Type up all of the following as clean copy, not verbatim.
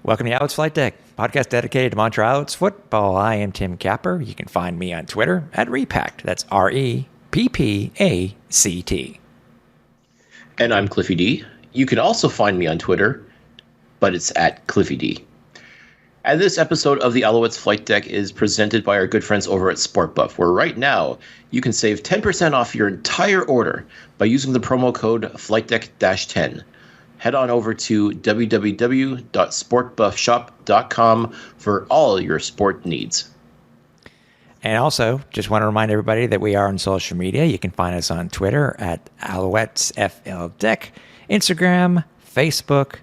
Welcome to Alouettes Flightdeck, podcast dedicated to Montreal Alouettes football. I am Tim Capper. You can find me on Twitter at Repact. That's REPPACT. And I'm Cliffy D. You can also find me on Twitter, but it's at Cliffy D. And this episode of the Alouettes Flightdeck is presented by our good friends over at SportBuff, where right now you can save 10% off your entire order by using the promo code FlightDeck-10. Head on over to www.sportbuffshop.com for all your sport needs. And also, just want to remind everybody that we are on social media. You can find us on Twitter at Alouettes Flightdeck, Instagram, Facebook,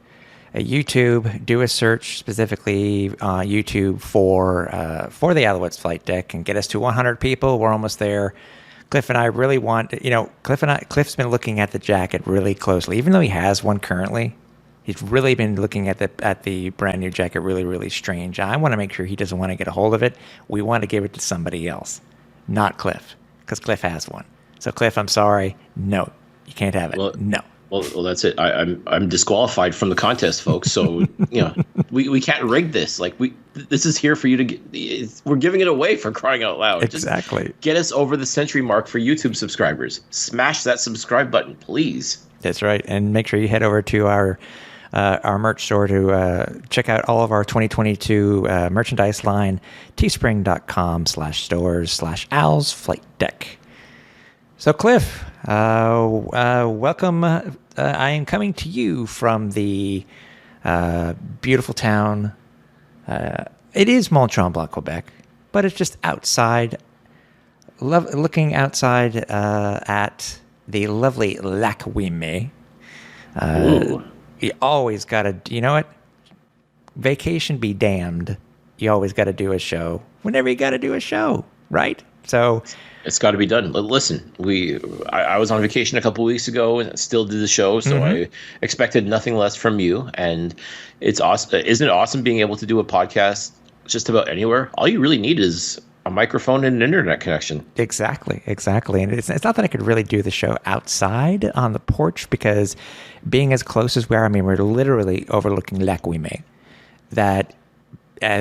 YouTube. Do a search specifically YouTube for the Alouettes Flightdeck and get us to 100 people. We're almost there. Cliff and I really want, Cliff's been looking at the jacket really closely, even though he has one currently. He's really been looking at the brand new jacket really, really strange. I want to make sure he doesn't want to get a hold of it. We want to give it to somebody else, not Cliff, because Cliff has one. So Cliff, I'm sorry. No, you can't have it. Well, no. Well, that's it. I'm disqualified from the contest, folks. So we can't rig this. This is here for you to get. We're giving it away for crying out loud. Exactly. Just get us over the century mark for YouTube subscribers. Smash that subscribe button, please. That's right, and make sure you head over to our merch store to check out all of our 2022 merchandise line. teespring.com/stores/owlsflightdeck. So Cliff, welcome. I am coming to you from the beautiful town. It is Mont-Tremblant, Quebec, but it's just outside. Looking outside at the lovely Lac Ouimet. You always got to, you know what? Vacation be damned. You always got to do a show whenever you got to do a show, right? So it's got to be done. Listen, I was on vacation a couple of weeks ago and still did the show, so I expected nothing less from you. And it's awesome. Isn't it awesome being able to do a podcast just about anywhere? All you really need is a microphone and an internet connection. Exactly. And it's not that I could really do the show outside on the porch, because being as close as we are, I mean, we're literally overlooking Lac Ouimet. That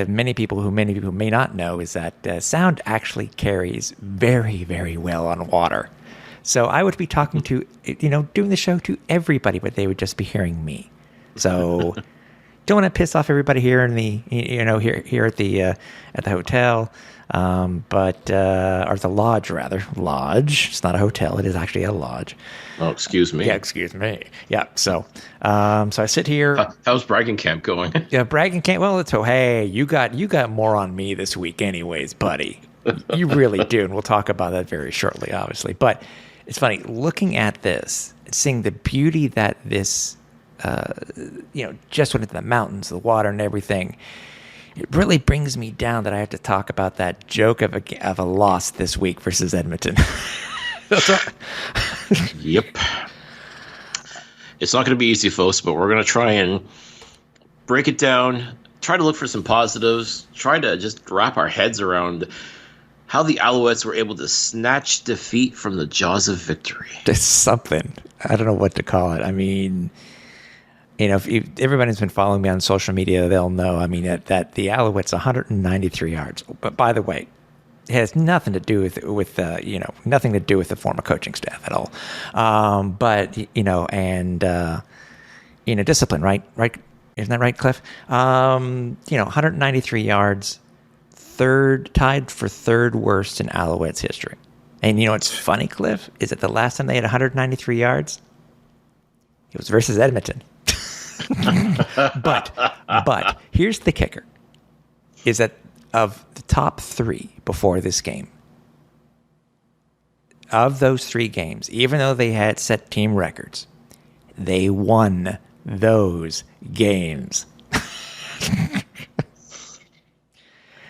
many people who may not know is that sound actually carries very, very well on water. So I would be talking to, doing the show to everybody, but they would just be hearing me. So don't want to piss off everybody here in the, here at the hotel. Or the lodge, rather. Lodge. It's not a hotel. It is actually a lodge. Oh, excuse me. Yeah, excuse me. Yeah, so I sit here. How's bragging camp going? Yeah, bragging camp. Well, hey, you got more on me this week anyways, buddy. You really do, and we'll talk about that very shortly, obviously. But it's funny, looking at this, seeing the beauty that this, just went into the mountains, the water and everything. It really brings me down that I have to talk about that joke of a loss this week versus Edmonton. Yep. It's not going to be easy, folks, but we're going to try and break it down, try to look for some positives, try to just wrap our heads around how the Alouettes were able to snatch defeat from the jaws of victory. It's something. I don't know what to call it. I mean, if everybody's been following me on social media, they'll know, I mean, that the Alouettes 193 yards. But by the way, it has nothing to do with nothing to do with the former coaching staff at all. But discipline, right? Isn't that right, Cliff? 193 yards, tied for third worst in Alouettes history. And what's funny, Cliff, is that the last time they had 193 yards, it was versus Edmonton. But here's the kicker, is that of the top three before this game, of those three games, even though they had set team records, they won those games.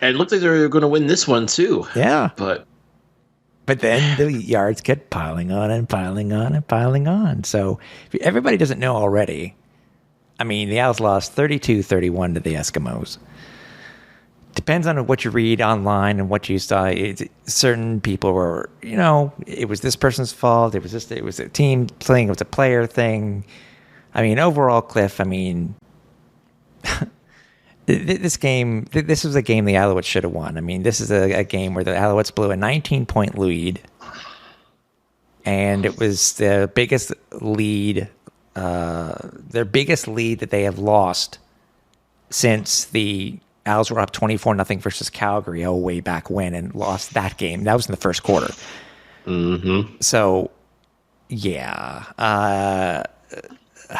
And it looked like they were going to win this one too. Yeah. But then the yards kept piling on and piling on and piling on. So if everybody doesn't know already, I mean, the Owls lost 32-31 to the Eskimos. Depends on what you read online and what you saw. Certain people were, it was this person's fault. It was a team thing. It was a player thing. I mean, overall, Cliff, I mean, This game, this was a game the Alouettes should have won. I mean, this is a game where the Alouettes blew a 19-point lead, and it was the biggest lead, their biggest lead that they have lost since the Owls were up 24-0 versus Calgary way back when and lost that game. That was in the first quarter. Mm-hmm. So, yeah.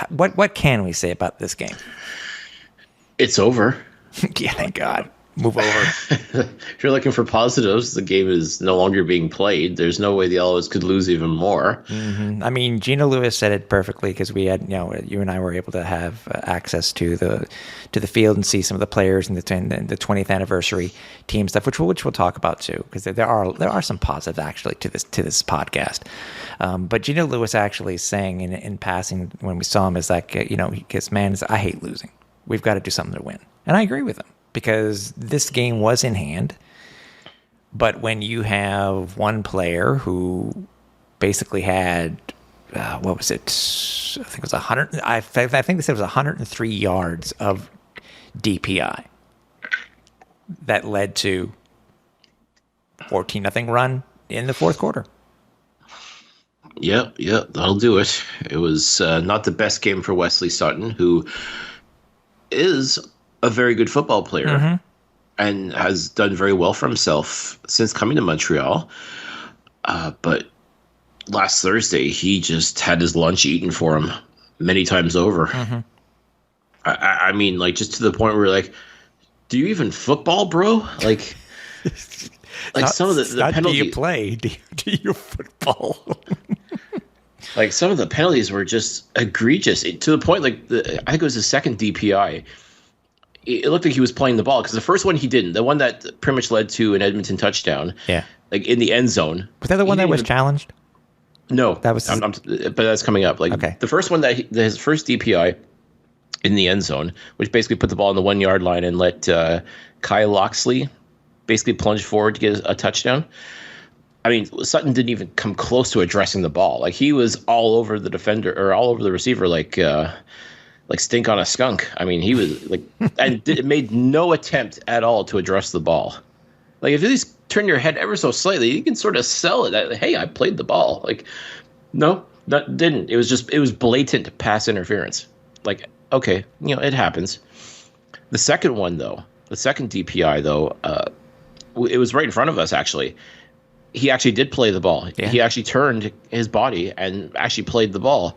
What can we say about this game? It's over. Yeah, thank God. Move over. If you're looking for positives, the game is no longer being played. There's no way the Alouettes could lose even more. Mm-hmm. I mean, Gina Lewis said it perfectly because we had, you and I were able to have access to the field and see some of the players and the 20th anniversary team stuff, which we'll talk about too, because there are some positives actually to this podcast. But Gina Lewis actually saying in passing when we saw him is like, because man, I hate losing. We've got to do something to win, and I agree with him. Because this game was in hand, but when you have one player who basically had, what was it? I think it was 100. I think they said it was 103 yards of DPI that led to 14-0 run in the fourth quarter. Yep, that'll do it. It was not the best game for Wesley Sutton, who is a very good football player and has done very well for himself since coming to Montreal. But last Thursday, he just had his lunch eaten for him many times over. Mm-hmm. I mean, like, just to the point where, like, do you even football, bro? Like some of the penalties. Do you play? Do you football? Like, some of the penalties were just egregious to the point, like, I think it was the second DPI. It looked like he was playing the ball because the first one he didn't. The one that pretty much led to an Edmonton touchdown. Yeah, like in the end zone. Was that the one that was challenged? No, that was. But that's coming up. Like the first one his first DPI in the end zone, which basically put the ball on the 1 yard line and let Kyle Loxley basically plunge forward to get a touchdown. I mean, Sutton didn't even come close to addressing the ball. Like, he was all over the defender or all over the receiver, like stink on a skunk. I mean, he was like, and made no attempt at all to address the ball. Like, if you just turn your head ever so slightly, you can sort of sell it that, hey, I played the ball. Like, no, that didn't. It was blatant pass interference. Like, okay, it happens. The second one, though, the second DPI, though, it was right in front of us, actually. He actually did play the ball. Yeah. He actually turned his body and actually played the ball.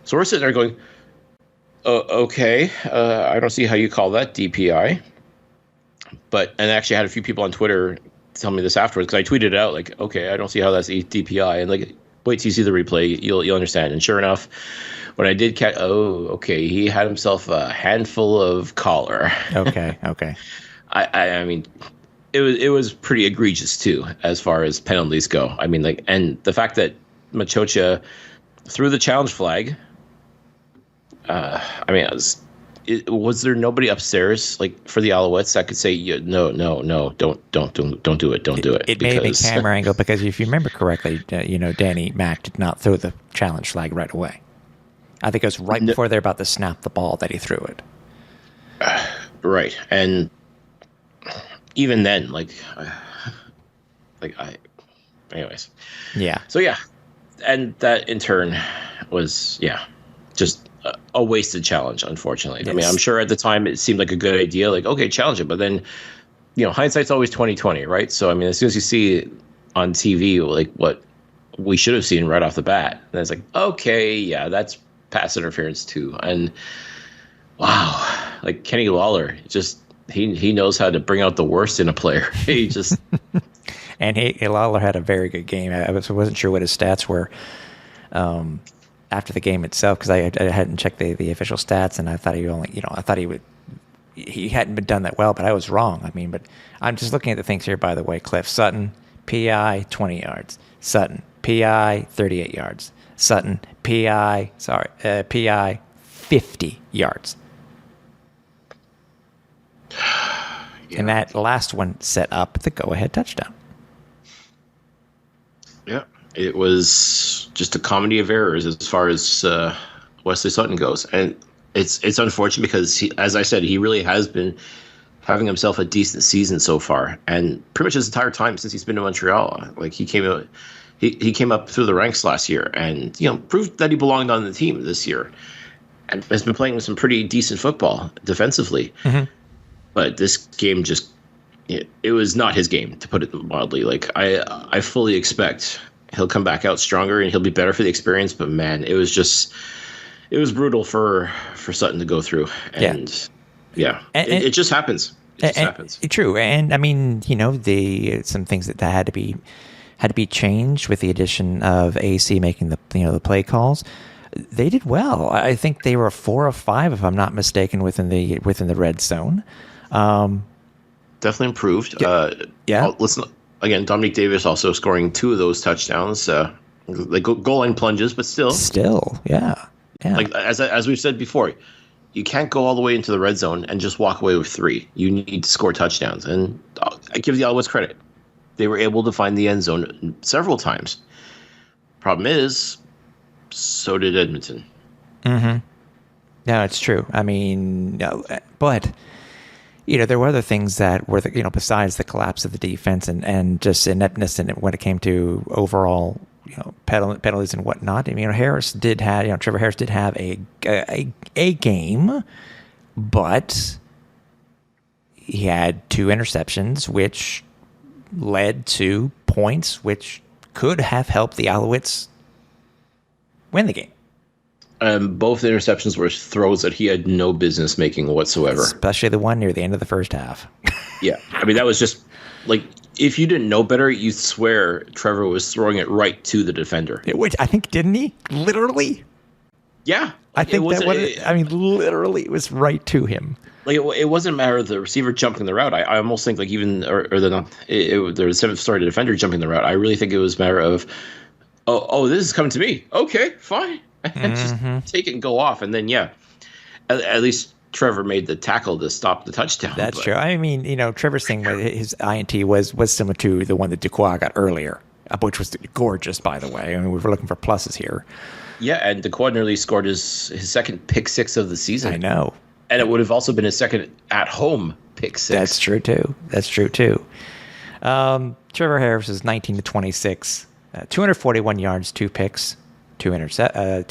So we're sitting there going, okay, I don't see how you call that DPI. And I actually had a few people on Twitter tell me this afterwards, because I tweeted it out like, okay, I don't see how that's a DPI. And like, wait till you see the replay, you'll understand. And sure enough, when I did catch, okay, he had himself a handful of collar. Okay. I mean, it was pretty egregious too, as far as penalties go. I mean, like, and the fact that Machocha threw the challenge flag. I mean, was there nobody upstairs, like, for the Alouettes that could say, no, don't do it, do it? It may have been camera angle, because if you remember correctly, Danny Mack did not throw the challenge flag right away. I think it was right before they're about to snap the ball that he threw it. Right, and even then, anyways. Yeah. So yeah, and that in turn was just a wasted challenge, unfortunately. Yes. I mean, I'm sure at the time it seemed like a good idea, like, okay, challenge it, but then, hindsight's always 20/20, right? So I mean, as soon as you see on TV like what we should have seen right off the bat, then it's like, okay, yeah, that's pass interference too. And wow, like Kenny Lawler, just he knows how to bring out the worst in a player. He just and Lawler had a very good game. I wasn't sure what his stats were after the game itself, because I hadn't checked the official stats, and I thought he hadn't been done that well, but I was wrong. I mean, but I'm just looking at the things here, by the way, Cliff. Sutton, PI, 20 yards. Sutton, PI, 38 yards. Sutton, PI, 50 yards. Yeah. And that last one set up the go-ahead touchdown. Yeah, it was just a comedy of errors as far as Wesley Sutton goes. And It's unfortunate because as I said, he really has been having himself a decent season so far, and pretty much his entire time since he's been in Montreal. Like he came up through the ranks last year, and proved that he belonged on the team this year, and has been playing some pretty decent football defensively. Mm-hmm. But this game just it was not his game, to put it mildly. Like I fully expect he'll come back out stronger and he'll be better for the experience. But man, it was brutal for Sutton to go through, and it just happens. It just happens. True, and I mean, some things that had to be changed with the addition of AC making the play calls. They did well. I think they were 4 of 5, if I'm not mistaken, within the red zone. Definitely improved. Listen again. Dominique Davis also scoring 2 of those touchdowns. Like goal line plunges, but still, yeah. Like as we've said before, you can't go all the way into the red zone and just walk away with 3. You need to score touchdowns, and I give the Alouettes credit. They were able to find the end zone several times. Problem is, so did Edmonton. Mm-hmm. No, it's true. I mean, but there were other things that were besides the collapse of the defense and just ineptness when it came to overall penalties and whatnot. I mean, Trevor Harris did have a game, but he had 2 interceptions, which led to points which could have helped the Alouettes win the game. Both the interceptions were throws that he had no business making whatsoever. Especially the one near the end of the first half. Yeah. I mean, that was just like, if you didn't know better, you'd swear Trevor was throwing it right to the defender. Which I think, didn't he? Literally? Yeah. I think literally, it was right to him. Like, it wasn't a matter of the receiver jumping the route. I almost think, like, even, the defender jumping the route. I really think it was a matter of, oh, this is coming to me. Okay, fine. And just take it and go off. And then, at least Trevor made the tackle to stop the touchdown. That's true. I mean, Trevor's thing, his INT was similar to the one that Duquois got earlier, which was gorgeous, by the way. I mean, we were looking for pluses here. Yeah, and Duquois nearly scored his second pick 6 of the season. I know. And it would have also been his second at-home pick 6. That's true, too. Trevor Harris is 19 to 26, 241 yards, 2 picks, 2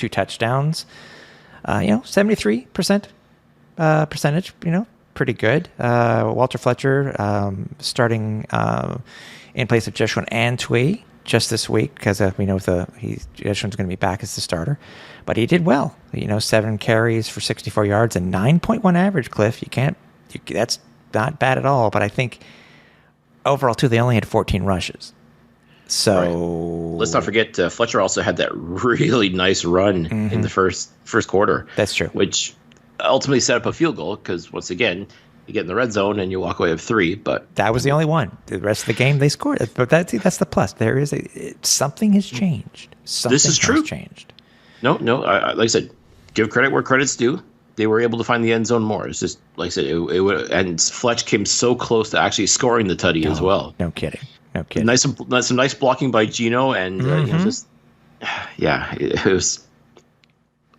touchdowns. 73% percentage, pretty good. Walter Fletcher starting in place of Joshua Antwi just this week, because we know Joshua's going to be back as the starter. But he did well. 7 carries for 64 yards and 9.1 average, Cliff. That's not bad at all. But I think overall, too, they only had 14 rushes. So right. Let's not forget Fletcher also had that really nice run in the first quarter. That's true. Which ultimately set up a field goal, because once again, you get in the red zone and you walk away with 3. But that was the only one. The rest of the game they scored. But that's the plus. There is something has changed. This is true. Changed. No. Like I said, give credit where credit's due. They were able to find the end zone more. It's just like I said, and Fletch came so close to actually scoring the tutty as well. No kidding. Some nice blocking by Gino, and it was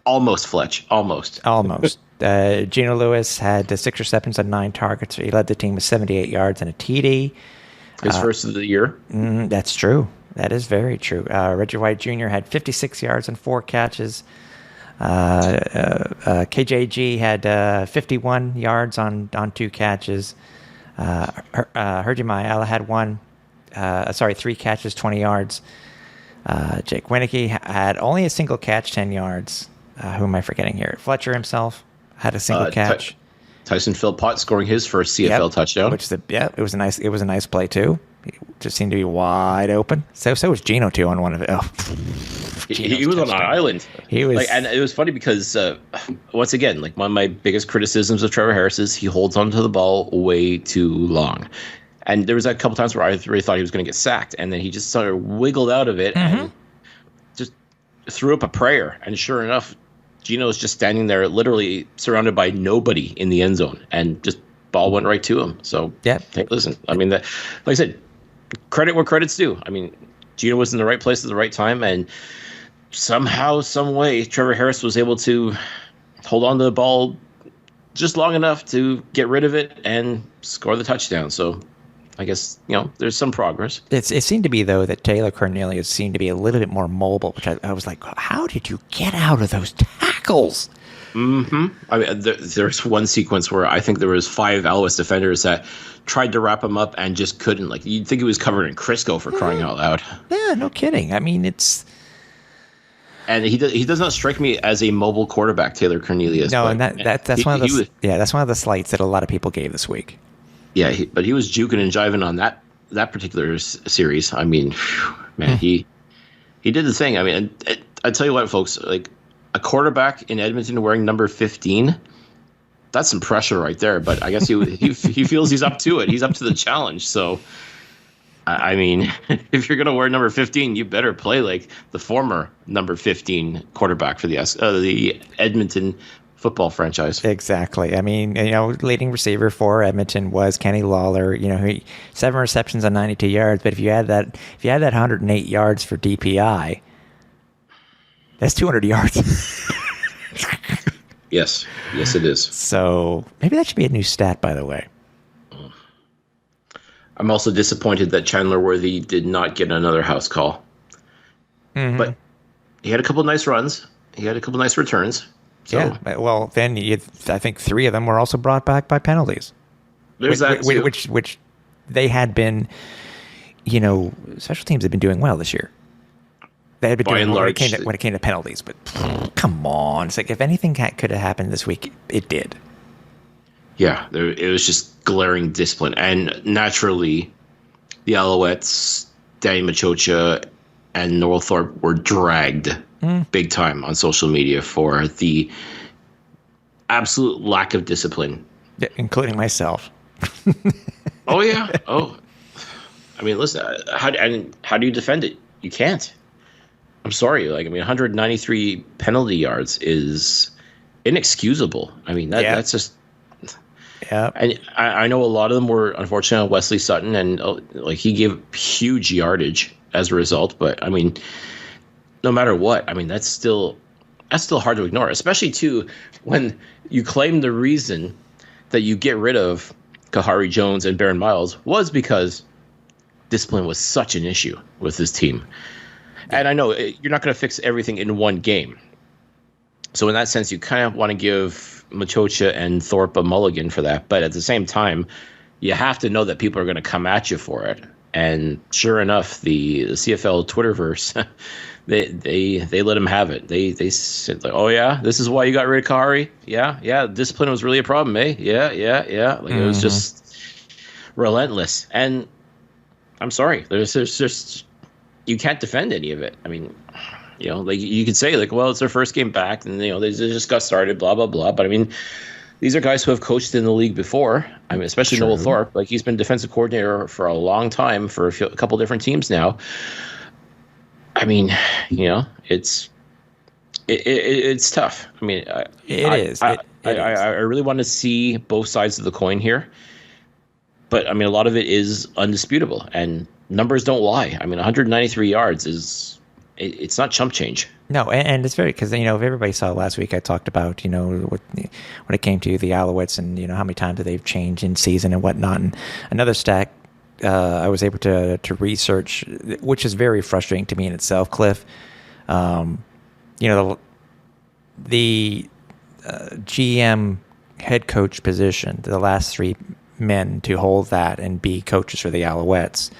almost Fletch. Almost. Gino Lewis had 6 receptions on 9 targets. He led the team with 78 yards and a TD. His first of the year. That's true. That is very true. Reggie White Jr. had 56 yards and 4 catches. KJG had 51 yards on 2 catches. Hergy Mayala had 3 catches, 20 yards. Jake Winicky had only a single catch, 10 yards. Who am I forgetting here? Fletcher himself had a single catch. Tyson Philpott scoring his first CFL touchdown. It was a nice play too. He just seemed to be wide open. So was Gino too on one of it. He was on an island. He was, and it was funny because once again, like, one of my biggest criticisms of Trevor Harris is he holds onto the ball way too long. And there was a couple times where I really thought he was going to get sacked, and then he just sort of wiggled out of it and just threw up a prayer. And sure enough, Gino's just standing there, literally surrounded by nobody in the end zone, and just ball went right to him. So yeah, hey, listen, I mean, like I said, credit where credit's due. I mean, Gino was in the right place at the right time, and somehow, some way, Trevor Harris was able to hold on to the ball just long enough to get rid of it and score the touchdown. So I guess, there's some progress. It seemed to be, though, that Taylor Cornelius seemed to be a little bit more mobile, which I was like, how did you get out of those tackles? Mm-hmm. I mean, there's one sequence where I think there was 5 Alouettes defenders that tried to wrap him up and just couldn't. Like, you'd think he was covered in Crisco for crying out loud. Yeah, no kidding. I mean, it's... And he does not strike me as a mobile quarterback, Taylor Cornelius. No, and that's one of the that's one of the slights that a lot of people gave this week. Yeah, but he was juking and jiving on that particular series. I mean, man, he did the thing. I mean, I tell you what, folks, like a quarterback in Edmonton wearing number 15, that's some pressure right there. But I guess he feels he's up to it. He's up to the challenge. So, I mean, if you're going to wear number 15, you better play like the former number 15 quarterback for the Edmonton football franchise. Exactly. I mean, leading receiver for Edmonton was Kenny Lawler. 7 receptions on 92 yards. But if you had that 108 yards for DPI, that's 200 yards. Yes, it is. So maybe that should be a new stat, by the way. I'm also disappointed that Chandler Worthy did not get another house call. Mm-hmm. But he had a couple nice runs. He had a couple nice returns. So, yeah, well, then I think 3 of them were also brought back by penalties. There's that too. Which they had been, special teams have been doing well this year. They had been doing well when it came to penalties, but come on. It's like if anything could have happened this week, it did. Yeah, it was just glaring discipline. And naturally, the Alouettes, Danny Machocha, and Noel Thorpe were dragged big time on social media for the absolute lack of discipline. Yeah, including myself. Oh, yeah. Oh, I mean, listen, how do you defend it? You can't. I'm sorry. 193 penalty yards is inexcusable. I mean, that's just... Yeah. And I know a lot of them were, unfortunately, on Wesley Sutton, and he gave huge yardage as a result. But, I mean... No matter what, I mean, that's still hard to ignore, especially, too, when you claim the reason that you get rid of Kahari Jones and Baron Miles was because discipline was such an issue with this team. And I know you're not going to fix everything in one game. So in that sense, you kind of want to give Machocha and Thorpe a mulligan for that. But at the same time, you have to know that people are going to come at you for it. And sure enough, the CFL Twitterverse... They let him have it. They said, like, oh yeah, this is why you got rid of Kahari. Yeah, discipline was really a problem, eh? Yeah. Like it was just relentless. And I'm sorry, there's just you can't defend any of it. I mean, you could say well, it's their first game back, and they just got started, blah blah blah. But I mean, these are guys who have coached in the league before. I mean, especially Noel Thorpe. He's been defensive coordinator for a long time for a couple different teams now. I mean, it's tough. I mean, it is. I really want to see both sides of the coin here, but I mean, a lot of it is undisputable, and numbers don't lie. I mean, 193 yards it's not chump change. No, and it's very, because if everybody saw last week, I talked about when it came to the Alouettes and how many times they've changed in season and whatnot. And another stat. I was able to research, which is very frustrating to me in itself, Cliff. The GM head coach position, the last 3 men to hold that and be coaches for the Alouettes,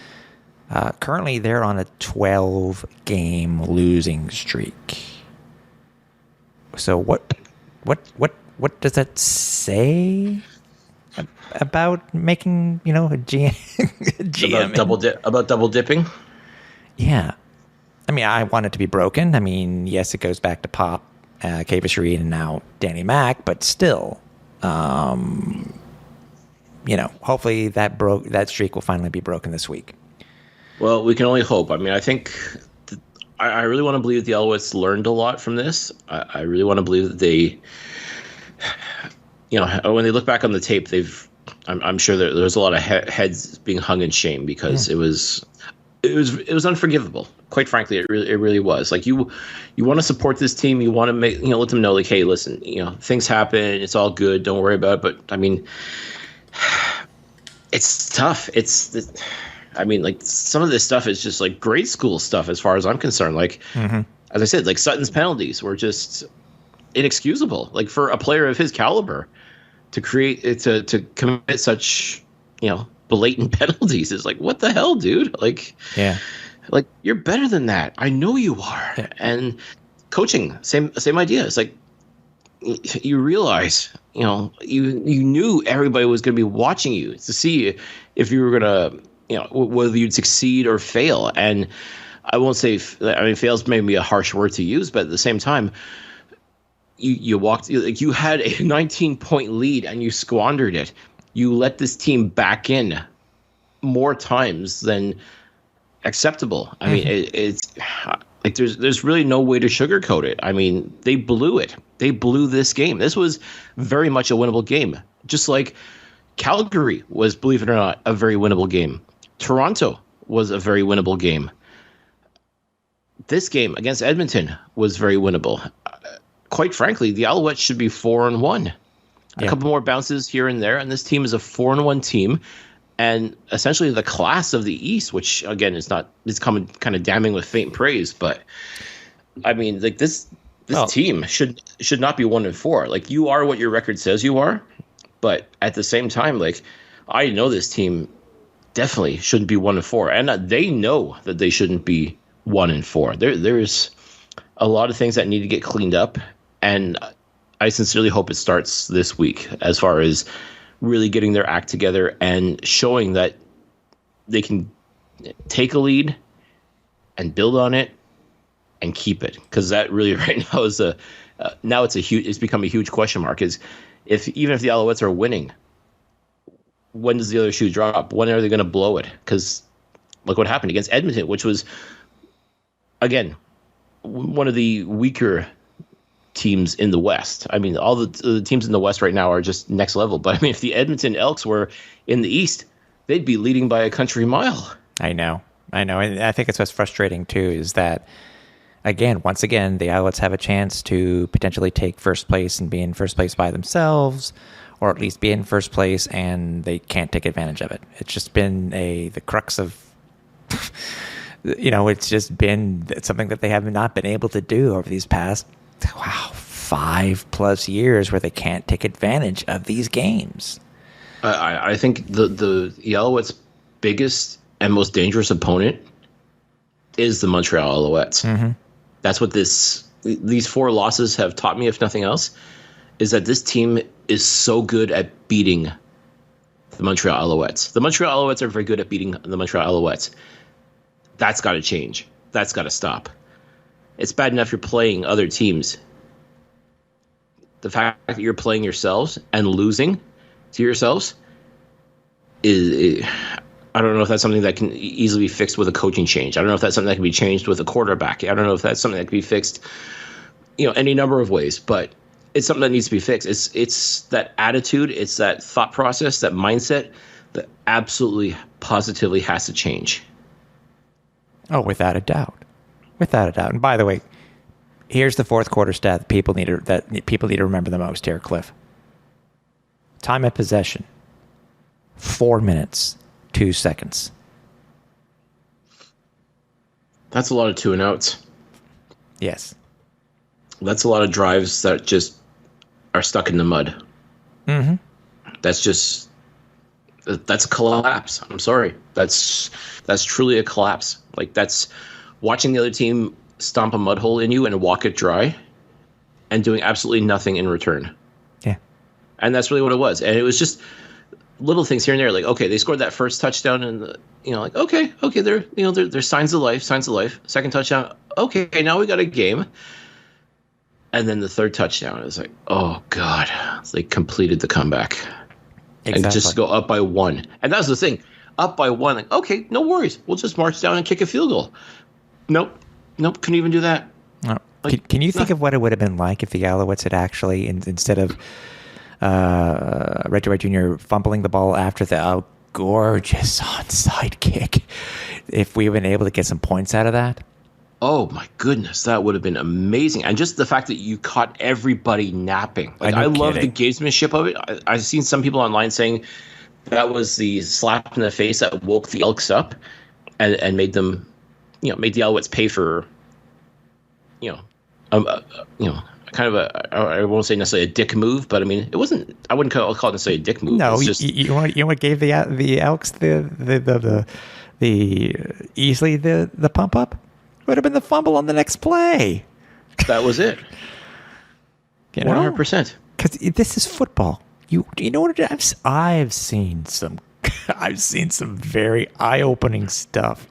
currently they're on a 12-game losing streak. So what does that say about making a GM about double dipping? Yeah, I mean, I want it to be broken. I mean, yes, it goes back to Pop, Kavis Reed, and now Danny Mac, but still, hopefully that streak will finally be broken this week. Well, we can only hope. I mean, I think I really want to believe that the Alouettes learned a lot from this. I really want to believe that they. When they look back on the tape, I'm sure there's a lot of heads being hung in shame because it was it was unforgivable. Quite frankly, it really was. Like you want to support this team. You want to let them know, like, hey, listen, things happen. It's all good. Don't worry about it. But I mean, it's tough. Like some of this stuff is just like grade school stuff as far as I'm concerned. Like, as I said, like Sutton's penalties were just inexcusable. Like for a player of his caliber to commit such, blatant penalties is like, what the hell, dude? Like, yeah, like you're better than that. I know you are. Yeah. And coaching, same idea. It's like you realize, you knew everybody was going to be watching you to see if you were going to, whether you'd succeed or fail. And I won't say, fail's maybe a harsh word to use, but at the same time, you walked, like you had a 19-point lead and you squandered it. You let this team back in more times than acceptable. I mean, it's like there's really no way to sugarcoat it. I mean, they blew it. They blew this game. This was very much a winnable game. Just like Calgary was, believe it or not, a very winnable game. Toronto was a very winnable game. This game against Edmonton was very winnable. Quite frankly, the Alouettes should be 4-1. A couple more bounces here and there, and this team is a 4-1 team, and essentially the class of the East, which again is coming kind of damning with faint praise, but I mean, like this team should not be 1-4. Like you are what your record says you are, but at the same time, like I know this team definitely shouldn't be 1-4, and they know that they shouldn't be 1-4. There's a lot of things that need to get cleaned up, and I sincerely hope it starts this week as far as really getting their act together and showing that they can take a lead and build on it and keep it. Because that really right now is it's become a huge question mark. Is even if the Alouettes are winning, when does the other shoe drop? When are they going to blow it? Because look what happened against Edmonton, which was, again, one of the weaker teams in the West. I mean, all the teams in the West right now are just next level. But I mean, if the Edmonton Elks were in the East, they'd be leading by a country mile. I know. And I think it's what's frustrating too, is that, once again, the Alouettes have a chance to potentially take first place and be in first place by themselves, or at least be in first place, and they can't take advantage of it. It's just been the crux of, it's just been something that they have not been able to do over these past 5+ years, where they can't take advantage of these games. I think the Alouettes' biggest and most dangerous opponent is the Montreal Alouettes. Mm-hmm. That's what these 4 losses have taught me, if nothing else, is that this team is so good at beating the Montreal Alouettes. The Montreal Alouettes are very good at beating the Montreal Alouettes. That's got to change. That's got to stop. It's bad enough you're playing other teams. The fact that you're playing yourselves and losing to yourselves is I don't know if that's something that can easily be fixed with a coaching change. I don't know if that's something that can be changed with a quarterback. I don't know if that's something that can be fixed, any number of ways, but it's something that needs to be fixed. It's that attitude, it's that thought process, that mindset that absolutely positively has to change. Oh, without a doubt. Without a doubt. And by the way, here's the fourth quarter stat that people need to remember the most here, Cliff. Time of possession, 4 minutes, 2 seconds. That's a lot of 2-and-outs. Yes. That's a lot of drives that just are stuck in the mud. Mm-hmm. That's a collapse. I'm sorry. That's truly a collapse. Like, that's watching the other team stomp a mud hole in you and walk it dry and doing absolutely nothing in return. Yeah. And that's really what it was. And it was just little things here and there. Like, okay, they scored that first touchdown and, okay, there's signs of life. Second touchdown. Okay, now we got a game. And then the third touchdown is like, oh, God. They completed the comeback. Exactly. And just go up by 1. And that was the thing. Up by 1. Like, okay, no worries. We'll just march down and kick a field goal. Nope. Couldn't even do that. No. Like, can you think of what it would have been like if the Alouettes had actually, instead of Red Jr. fumbling the ball after the gorgeous onside kick, if we've been able to get some points out of that. Oh my goodness, that would have been amazing. And just the fact that you caught everybody napping. Like, I love the gamesmanship of it. I've seen some people online saying that was the slap in the face that woke the Elks up and made them, made the Alouettes pay for, kind of I won't say necessarily a dick move, but I mean, it wasn't. I wouldn't call it necessarily a dick move. No, it's just, you know what gave the Elks the easily the pump up would have been the fumble on the next play. That was it. 100%. Because this is football. You know what? I've seen some very eye-opening stuff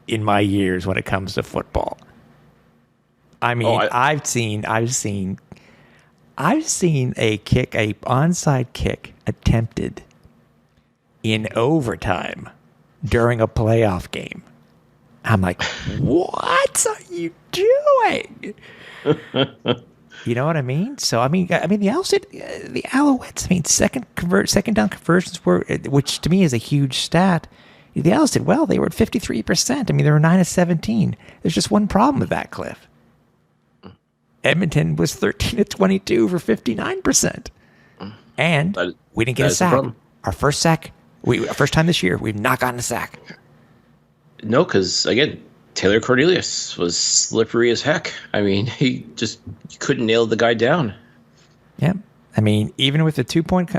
in my years when it comes to football. I mean, I've seen a onside kick attempted in overtime during a playoff game. I'm like, what are you doing? You know what I mean? So I mean, the Alouettes. I mean, second down conversions were, which to me is a huge stat. The Elks did well. They were at 53%. I mean, they were 9 of 17. There's just one problem with that, Cliff. Edmonton was 13 of 22 for 59%, and we didn't get a sack. Our first sack, first time this year, we've not gotten a sack. No, because again, Taylor Cornelius was slippery as heck. I mean, he just couldn't nail the guy down. Yeah. I mean, even with the 2-point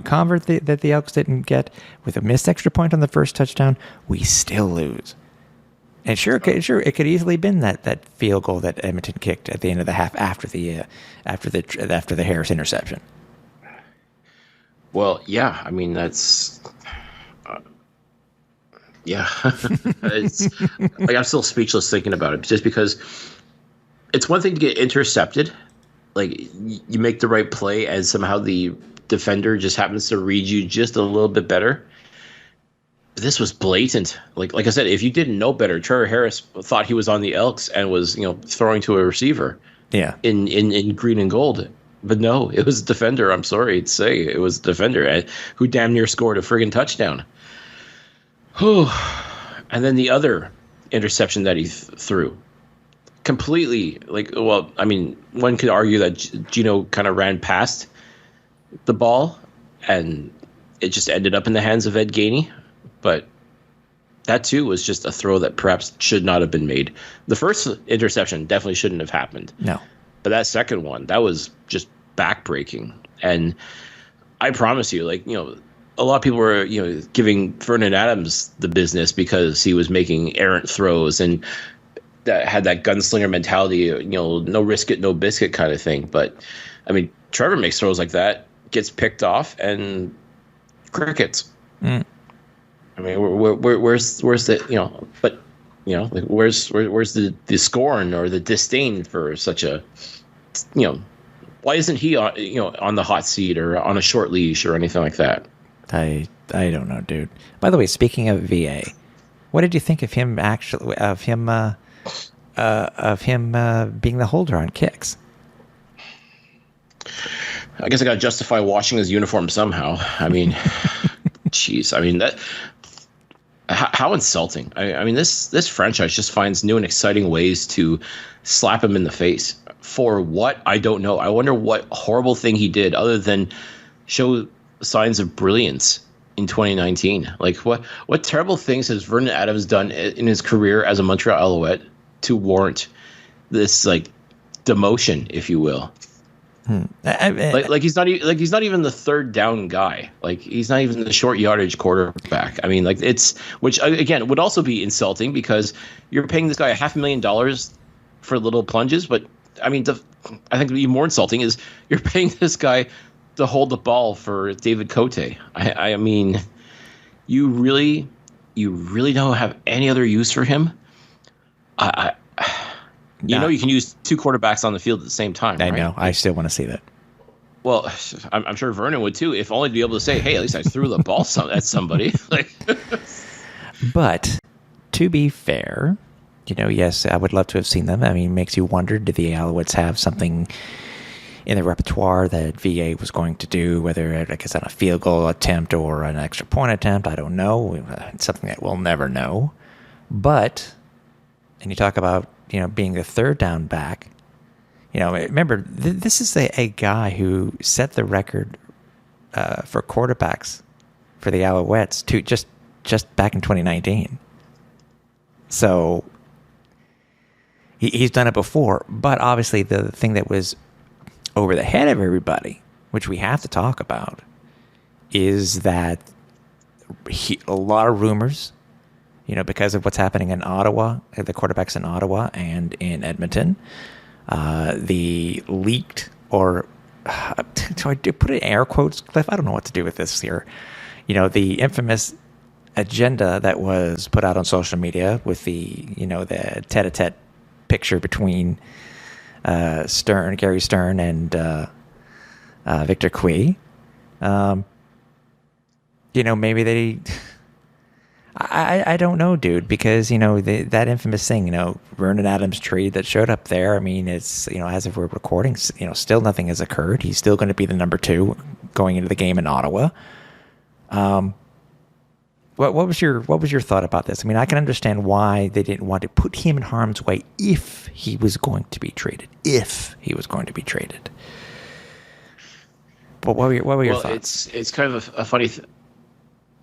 convert that the Elks didn't get, with a missed extra point on the first touchdown, we still lose. And sure, it could easily been that field goal that Edmonton kicked at the end of the half after the Harris interception. Well, yeah. I mean, that's. Yeah, it's like I'm still speechless thinking about it, just because it's one thing to get intercepted, like you make the right play and somehow the defender just happens to read you just a little bit better. But this was blatant. Like I said, if you didn't know better, Trevor Harris thought he was on the Elks and was throwing to a receiver. Yeah. In green and gold. But no, it was a defender. I'm sorry to say, it was a defender who damn near scored a friggin' touchdown. And then the other interception that he threw, completely one could argue that Gino kind of ran past the ball and it just ended up in the hands of Ed Gainey. But that too was just a throw that perhaps should not have been made. The first interception definitely shouldn't have happened. No. But that second one, that was just backbreaking. And I promise you, a lot of people were, giving Vernon Adams the business because he was making errant throws and that had that gunslinger mentality, no risk it, no biscuit kind of thing. But I mean, Trevor makes throws like that, gets picked off, and crickets. Mm. I mean, where's the where's the scorn or the disdain for such a, why isn't he on the hot seat or on a short leash or anything like that? I don't know, dude. By the way, speaking of VA, what did you think of him being the holder on kicks? I guess I got to justify washing his uniform somehow. I mean, jeez. I mean, that. How insulting. I mean, this franchise just finds new and exciting ways to slap him in the face. For what? I don't know. I wonder what horrible thing he did other than show signs of brilliance in 2019. Like, what terrible things has Vernon Adams done in his career as a Montreal Alouette to warrant this, demotion, if you will? He's not even the third down guy. Like, he's not even the short yardage quarterback. I mean, which again would also be insulting because you're paying this guy $500,000 for little plunges. But I mean, I think even more insulting is you're paying this guy to hold the ball for David Cote. I mean, you really don't have any other use for him. You know you can use two quarterbacks on the field at the same time, right? I know. I still want to see that. Well, I'm sure Vernon would too, if only to be able to say, hey, at least I threw the ball at somebody. But to be fair, yes, I would love to have seen them. I mean, it makes you wonder, did the Alouettes have something in the repertoire that VA was going to do, whether on a field goal attempt or an extra point attempt? I don't know. It's something that we'll never know. But, and you talk about, being the third down back. Remember, this is a guy who set the record for quarterbacks for the Alouettes to just back in 2019. So he's done it before. But obviously the thing that was over the head of everybody, which we have to talk about, is that a lot of rumors, because of what's happening in Ottawa, the quarterbacks in Ottawa and in Edmonton, the leaked, or so I do put it in air quotes, Cliff, I don't know what to do with this here. The infamous agenda that was put out on social media with the tete-a-tete picture between Gary Stern and Victor Cui. Maybe they... I don't know, dude, because, that infamous thing, Vernon Adams trade that showed up there, I mean, it's, as if we're recording, still nothing has occurred. He's still going to be the number 2 going into the game in Ottawa. What was your thought about this? I mean, I can understand why they didn't want to put him in harm's way if he was going to be traded. But what were your thoughts? It's kind of a funny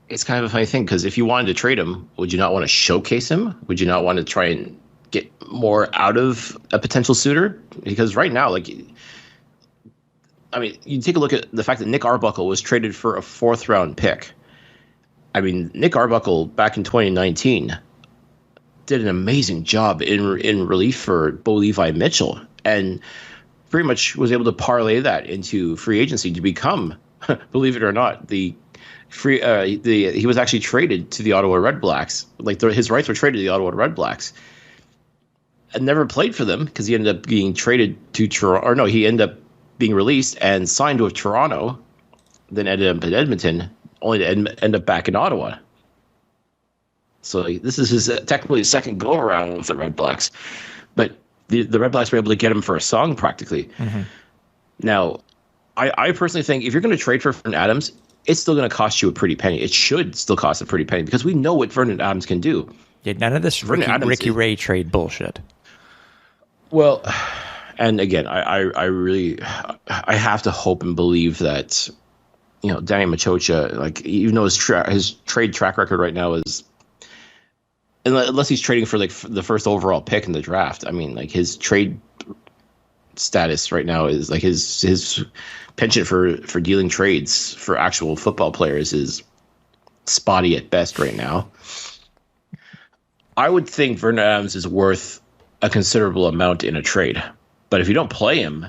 it's kind of a funny thing, because if you wanted to trade him, would you not want to showcase him? Would you not want to try and get more out of a potential suitor? Because right now, you take a look at the fact that Nick Arbuckle was traded for a 4th-round pick. I mean, Nick Arbuckle back in 2019 did an amazing job in relief for Bo Levi Mitchell, and pretty much was able to parlay that into free agency to become, believe it or not, he was actually traded to the Ottawa RedBlacks. His rights were traded to the Ottawa RedBlacks. And never played for them because he ended up being traded to Toronto. Or no, he ended up being released and signed with Toronto, then ended up in Edmonton, only to end up back in Ottawa. So this is his technically second go around with the RedBlacks. But the RedBlacks were able to get him for a song practically. Mm-hmm. Now, I personally think if you're going to trade for Vernon Adams, it's still going to cost you a pretty penny. It should still cost a pretty penny because we know what Vernon Adams can do. Yeah, none of this Ricky Ray trade bullshit. Well, and again, I really have to hope and believe that, Danny Machocha, even though his trade track record right now is, unless he's trading for the first overall pick in the draft, I mean, his trade status right now is his penchant for dealing trades for actual football players is spotty at best right now. I would think Vernon Adams is worth a considerable amount in a trade, but if you don't play him,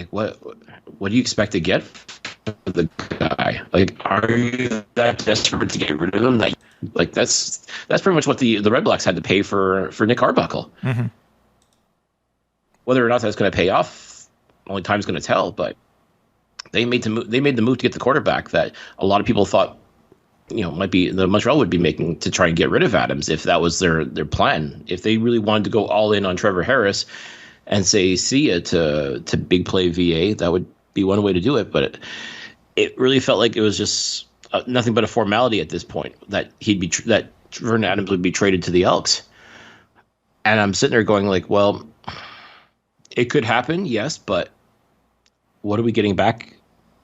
what do you expect to get for the guy? Are you that desperate to get rid of him? That's pretty much what the RedBlacks had to pay for Nick Arbuckle. Mm-hmm. Whether or not that's going to pay off, only time's going to tell. But they made the move to get the quarterback that a lot of people thought, might be the Montreal would be making to try and get rid of Adams if that was their plan. If they really wanted to go all in on Trevor Harris and say see ya to big play VA, that would be one way to do it. But it really felt like it was just nothing but a formality at this point that that Vernon Adams would be traded to the Elks. And I'm sitting there going well, it could happen, yes, but what are we getting back?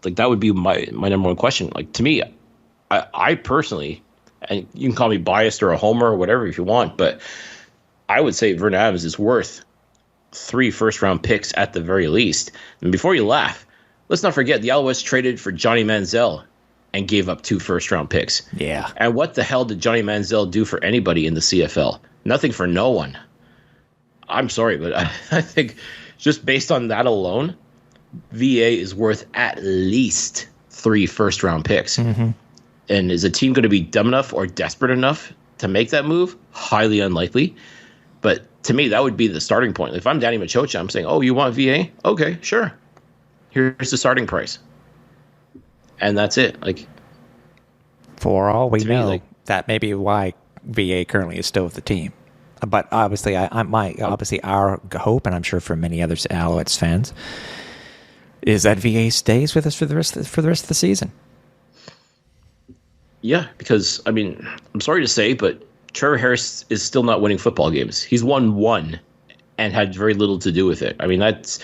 That would be my number one question. To me, I personally, and you can call me biased or a homer or whatever if you want, but I would say Vernon Adams is worth 3 first-round picks at the very least. And before you laugh, let's not forget the Alouettes traded for Johnny Manziel and gave up 2 first-round picks. Yeah. And what the hell did Johnny Manziel do for anybody in the CFL? Nothing for no one. I'm sorry, but I think just based on that alone, VA is worth at least 3 first-round picks. Mm-hmm. And is a team going to be dumb enough or desperate enough to make that move? Highly unlikely. But to me, that would be the starting point. If I'm Danny Machocha, I'm saying, oh, you want VA? Okay, sure. Here's the starting price. And that's it. For all we know, that may be why VA currently is still with the team. But obviously, obviously our hope, and I'm sure for many other Alouettes fans, is that VA stays with us for the rest of the season. Yeah, because I'm sorry to say, but Trevor Harris is still not winning football games. He's won one and had very little to do with it. I mean, that's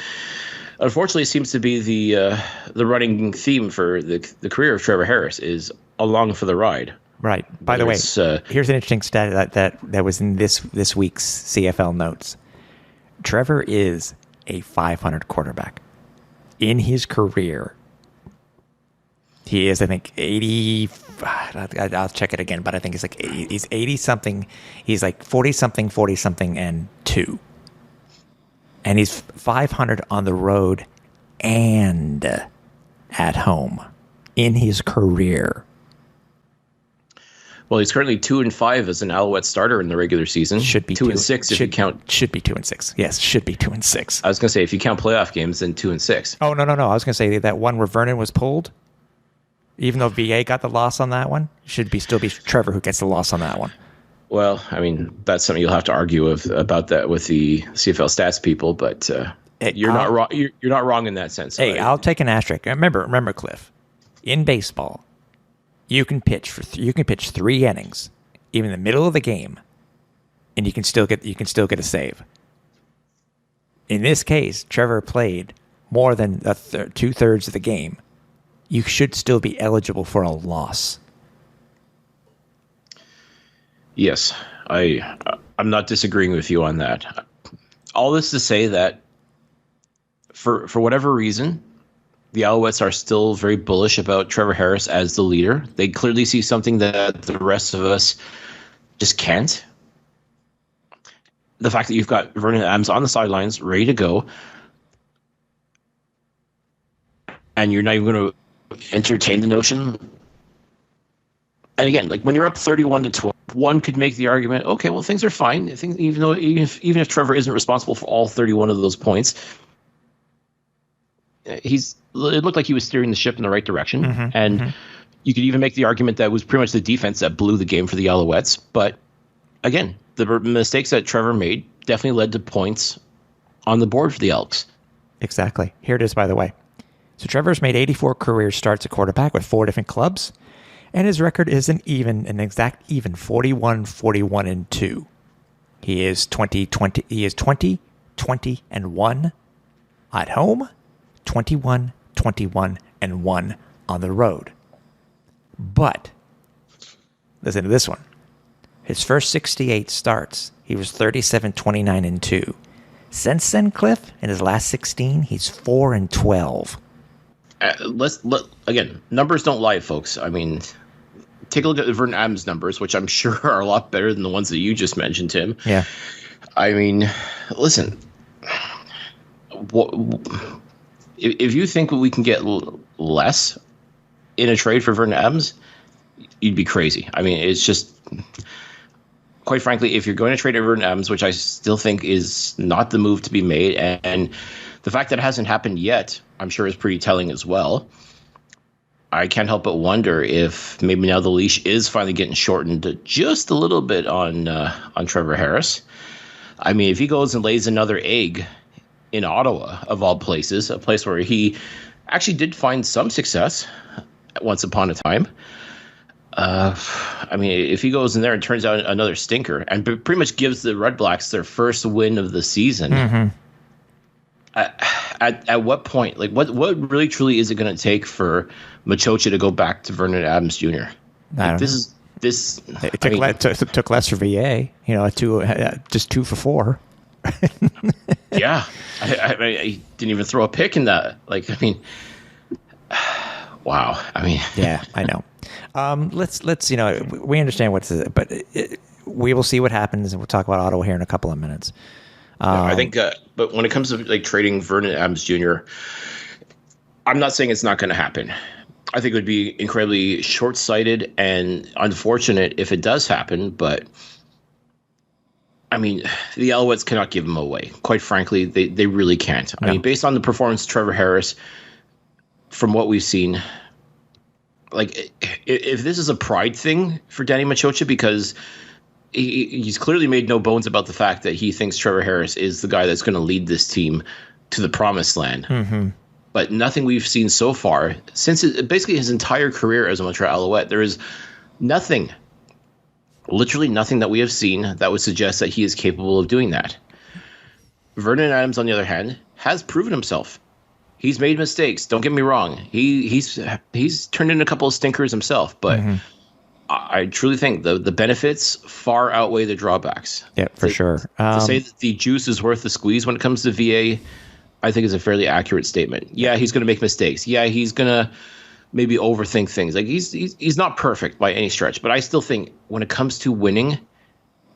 unfortunately seems to be the running theme for the career of Trevor Harris is along for the ride. Right. By the way, here's an interesting stat that was in this week's CFL notes. Trevor is a 500 quarterback. In his career, he is, I think, 80. I'll check it again, but I think it's like he's 80-something. He's like 40-something, 40-something, and 2. And he's 500 on the road and at home in his career. Well, he's currently 2-5 as an Alouette starter in the regular season. Should be 2-6 if you count. Should be 2-6. Yes, should be 2-6. I was going to say if you count playoff games, then 2-6. Oh no! I was going to say that one where Vernon was pulled. Even though VA got the loss on that one, should still be Trevor who gets the loss on that one. Well, I mean, that's something you'll have to argue about that with the CFL stats people, but you're not wrong. You're not wrong in that sense. Hey, I'll take an asterisk. Remember, Cliff, in baseball, you can pitch 3 innings, even in the middle of the game, and you can still get a save. In this case, Trevor played more than 2/3 of the game. You should still be eligible for a loss. Yes, I'm not disagreeing with you on that. All this to say that for whatever reason, the Alouettes are still very bullish about Trevor Harris as the leader. They clearly see something that the rest of us just can't. The fact that you've got Vernon Adams on the sidelines, ready to go, and you're not even going to entertain the notion. And again, like when you're up 31-12, one could make the argument, okay, well, things are fine. Even if Trevor isn't responsible for all 31 of those points, it looked like he was steering the ship in the right direction. You could even make the argument that it was pretty much the defense that blew the game for the Alouettes. But again, the mistakes that Trevor made definitely led to points on the board for the Elks. Exactly. Here it is, by the way. So Trevor's made 84 career starts at quarterback with 4 different clubs, and his record is an exact even 41-41-2. He is 20-20-1 at home, 21-21-1 on the road. But listen to this one. His first 68 starts, he was 37-29-2. Since then, Cliff, in his last 16, he's 4-12. Again, numbers don't lie, folks. I mean, take a look at the Vernon Adams numbers, which I'm sure are a lot better than the ones that you just mentioned, Tim. Yeah. I mean, listen, if you think we can get less in a trade for Vernon Adams, you'd be crazy. I mean, it's just, quite frankly, if you're going to trade Vernon Adams, which I still think is not the move to be made, and the fact that it hasn't happened yet, I'm sure is pretty telling as well. I can't help but wonder if maybe now the leash is finally getting shortened just a little bit on Trevor Harris. I mean, if he goes and lays another egg in Ottawa, of all places, a place where he actually did find some success once upon a time. I mean, if he goes in there and turns out another stinker and pretty much gives the RedBlacks their first win of the season, at what point, like what really truly is it going to take for Machocha to go back to Vernon Adams Jr.? Like, it took less for VA, just 2 for 4. Yeah, I didn't even throw a pick in that. Like, I mean, wow. I mean, yeah, I know. Let's we understand but we will see what happens, and we'll talk about Ottawa here in a couple of minutes. I think, but when it comes to like trading Vernon Adams Jr., I'm not saying it's not going to happen. I think it would be incredibly short-sighted and unfortunate if it does happen. But I mean, the Alouettes cannot give him away. Quite frankly, they really can't. No. I mean, based on the performance of Trevor Harris, from what we've seen, like if this is a pride thing for Danny Machocha, because he's clearly made no bones about the fact that he thinks Trevor Harris is the guy that's going to lead this team to the promised land. Mm-hmm. But nothing we've seen so far, since basically his entire career as a Montreal Alouette, there is nothing Literally nothing that we have seen that would suggest that he is capable of doing that. Vernon Adams, on the other hand, has proven himself. He's made mistakes. Don't get me wrong. He's turned in a couple of stinkers himself, but I truly think the benefits far outweigh the drawbacks. Yeah, for sure. To say that the juice is worth the squeeze when it comes to VA, I think is a fairly accurate statement. Yeah, he's going to make mistakes. Yeah, he's going to maybe overthink things. Like he's not perfect by any stretch, but I still think when it comes to winning,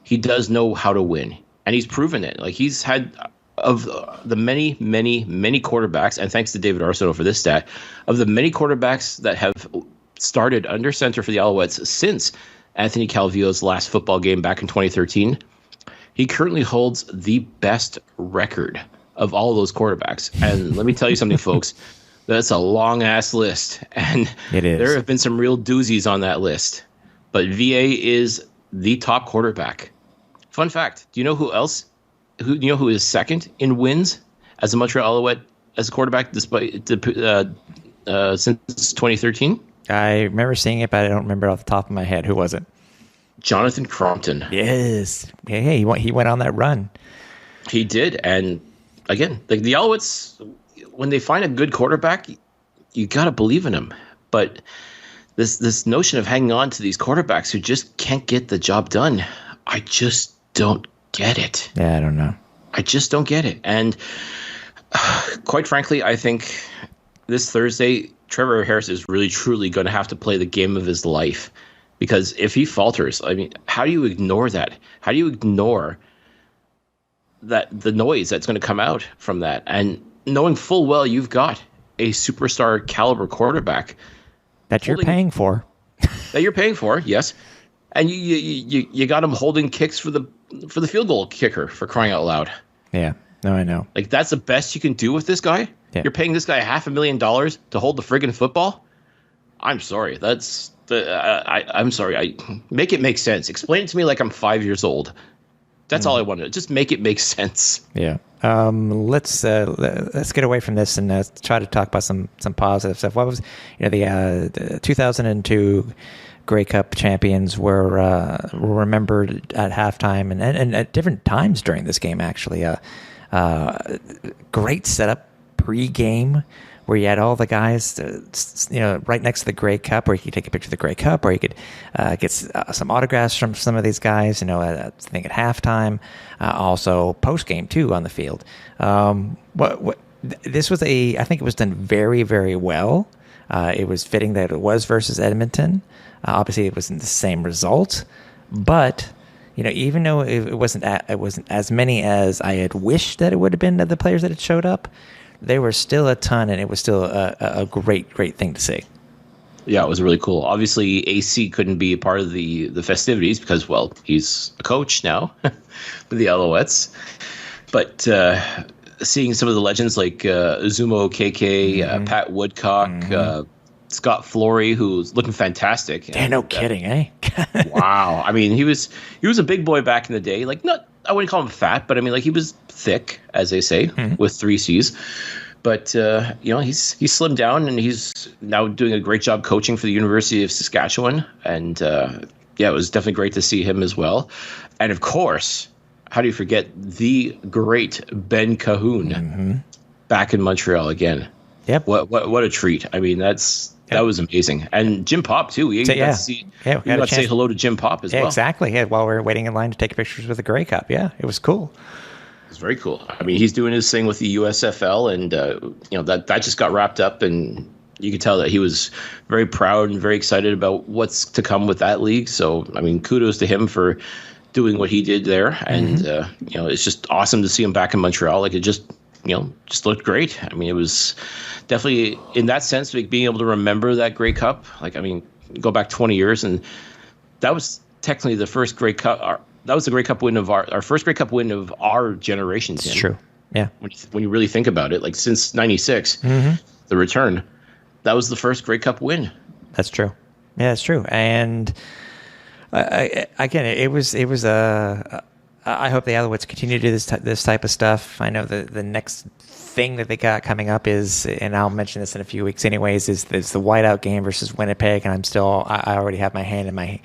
he does know how to win, and he's proven it. Like he's had of the many quarterbacks, and thanks to David Arsenault for this stat, of the many quarterbacks that have started under center for the Alouettes since Anthony Calvillo's last football game back in 2013, he currently holds the best record of all of those quarterbacks. And let me tell you something, folks, that's a long-ass list. And it is. There have been some real doozies on that list. But VA is the top quarterback. Fun fact, do you know who else? Who is second in wins as a Montreal Alouette as a quarterback despite since 2013? I remember seeing it, but I don't remember off the top of my head. Who was it? Jonathan Crompton. Yes. Hey, he went on that run. He did. And again, like the Alouettes, when they find a good quarterback, you got to believe in him. But this notion of hanging on to these quarterbacks who just can't get the job done, I just don't get it. Yeah, I don't know. I just don't get it. And quite frankly, I think this Thursday, Trevor Harris is really, truly going to have to play the game of his life. Because if he falters, I mean, how do you ignore that? How do you ignore that the noise that's going to come out from that? And knowing full well you've got a superstar caliber quarterback that you're paying for. That you're paying for, yes. And you got him holding kicks for the field goal kicker, for crying out loud. Yeah. No, I know. Like, that's the best you can do with this guy? Yeah. You're paying this guy $500,000 to hold the friggin' football? I'm sorry. I'm sorry. Make it make sense. Explain it to me like I'm 5 years old. That's all I wanted. Just make it make sense. Yeah. Let's get away from this and try to talk about some positive stuff. What was the 2002 Grey Cup champions were remembered at halftime and at different times during this game, actually. Great setup pre-game where you had all the guys, right next to the Grey Cup, where you could take a picture of the Grey Cup, or you could get some autographs from some of these guys, I think at halftime, also post-game too on the field. This was I think it was done very, very well. It was fitting that it was versus Edmonton. Obviously, it wasn't the same result, but even though it wasn't as many as I had wished that it would have been of the players that had showed up, there were still a ton, and it was still a great thing to see. Yeah, it was really cool. Obviously, AC couldn't be a part of the festivities because, well, he's a coach now with the Alouettes. But seeing some of the legends like Zumo KK, Pat Woodcock, Scott Flory, who's looking fantastic. Yeah, no kidding, eh? Wow. I mean, he was a big boy back in the day. Like, I wouldn't call him fat, but I mean, like, he was thick, as they say, with 3 C's. But he's slimmed down, and he's now doing a great job coaching for the University of Saskatchewan. And it was definitely great to see him as well. And of course, how do you forget the great Ben Cahoon back in Montreal again? Yep. What a treat! I mean, that was amazing. And Jim Pop too. We got to say hello to Jim Pop as well. Exactly. Yeah, while we were waiting in line to take pictures with the Grey Cup. Yeah, it was cool. It's very cool. I mean, he's doing his thing with the USFL, and that just got wrapped up, and you could tell that he was very proud and very excited about what's to come with that league. So, I mean, kudos to him for doing what he did there, and it's just awesome to see him back in Montreal. Like, it just looked great. I mean, it was definitely, in that sense, like, being able to remember that Grey Cup. Like, I mean, go back 20 years, and that was technically the first Grey Cup. That was the Grey Cup win of our first Grey Cup win of our generation. It's true. Yeah. When you really think about it, like, since '96, the return, that was the first Grey Cup win. That's true. Yeah, it's true. And again, it was I hope the Alouettes continue to do this type of stuff. I know the next thing that they got coming up is, and I'll mention this in a few weeks anyways, is the whiteout game versus Winnipeg, and I already have my hand in my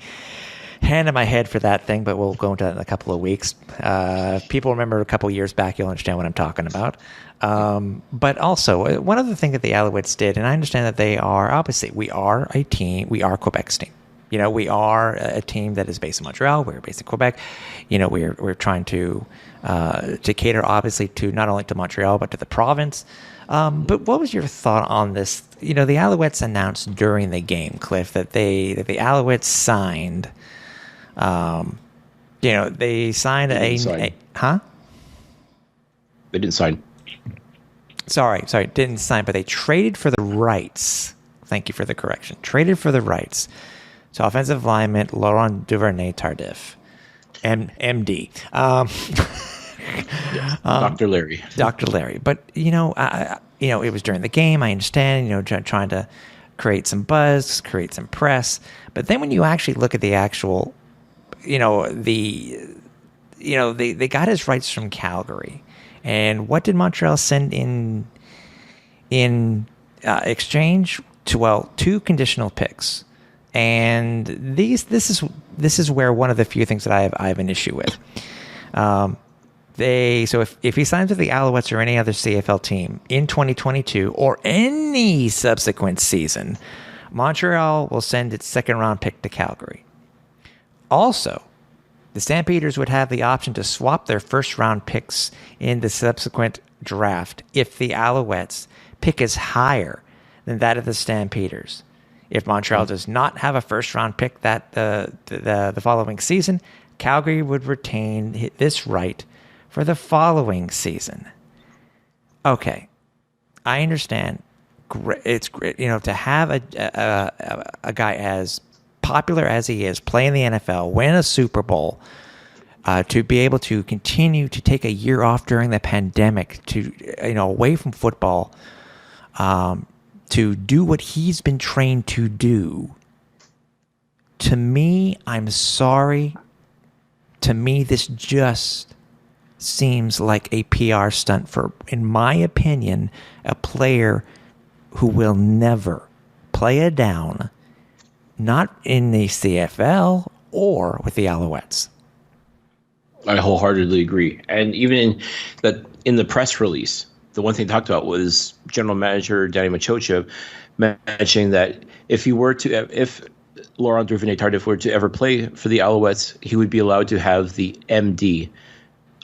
hand in my head for that thing, but we'll go into that in a couple of weeks. If people remember a couple of years back, you'll understand what I'm talking about. But also, one other thing that the Alouettes did, and I understand that they are, obviously, we are a team, we are Quebec's team. You know, we are a team that is based in Montreal. We're based in Quebec. You know, we're trying to cater, obviously, to not only to Montreal, but to the province. But what was your thought on this? You know, the Alouettes announced during the game, Cliff, that the Alouettes signed. You know, they signed huh? They didn't sign. Sorry, didn't sign, but they traded for the rights. Thank you for the correction. Traded for the rights. So offensive lineman Laurent Duvernay-Tardif, MD. Dr. Larry. Dr. Larry. But, you know, it was during the game. I understand, you know, trying to create some buzz, create some press. But then when you actually look at the actual, they got his rights from Calgary. And what did Montreal send in exchange? Two conditional picks. And this is where one of the few things that I have an issue with. If he signs with the Alouettes or any other CFL team in 2022 or any subsequent season, Montreal will send its second round pick to Calgary. Also, the Stampeders would have the option to swap their first round picks in the subsequent draft if the Alouettes pick is higher than that of the Stampeders. If Montreal does not have a first-round pick that the following season, Calgary would retain this right for the following season. Okay, I understand. It's great, you know, to have a guy as popular as he is, play in the NFL, win a Super Bowl, to be able to continue to take a year off during the pandemic, to away from football. To do what he's been trained to do. To me, I'm sorry. To me, this just seems like a PR stunt for, in my opinion, a player who will never play a down, not in the CFL or with the Alouettes. I wholeheartedly agree. And even in the press release, the one thing they talked about was General Manager Danny Machocha mentioning that if Laurent Duvernay-Tardif were to ever play for the Alouettes, he would be allowed to have the MD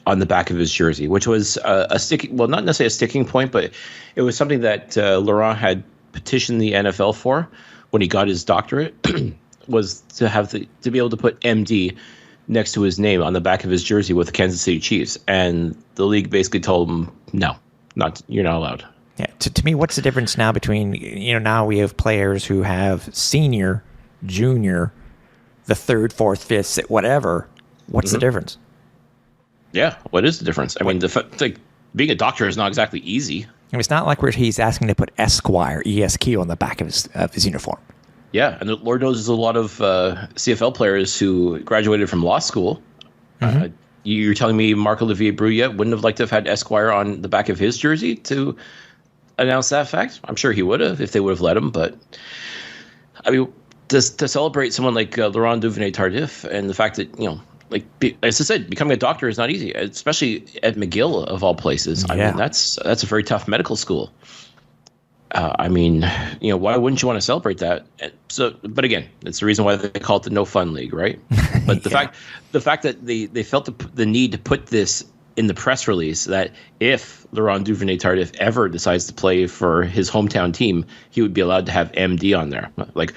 on the back of his jersey, which was not necessarily a sticking point, but it was something that Laurent had petitioned the NFL for when he got his doctorate, was to be able to put MD next to his name on the back of his jersey with the Kansas City Chiefs, and the league basically told him no. You're not allowed. Yeah. To me, what's the difference now between, now we have players who have senior, junior, the third, fourth, fifth, whatever. What's the difference? Yeah. What is the difference? I mean, being a doctor is not exactly easy. And it's not like he's asking to put Esquire, ESQ on the back of his uniform. Yeah. And Lord knows there's a lot of CFL players who graduated from law school. Mm-hmm. You're telling me Marc-Olivier Brouillet wouldn't have liked to have had Esquire on the back of his jersey to announce that fact? I'm sure he would have if they would have let him. But, I mean, to celebrate someone like Laurent Duvernay-Tardif and the fact that, as I said, becoming a doctor is not easy, especially at McGill, of all places. I mean, that's a very tough medical school. Why wouldn't you want to celebrate that? But again, it's the reason why they call it the No Fun League, right? But the fact that they felt the need to put this in the press release, that if Laurent Duvernay-Tardif ever decides to play for his hometown team, he would be allowed to have MD on there. Like,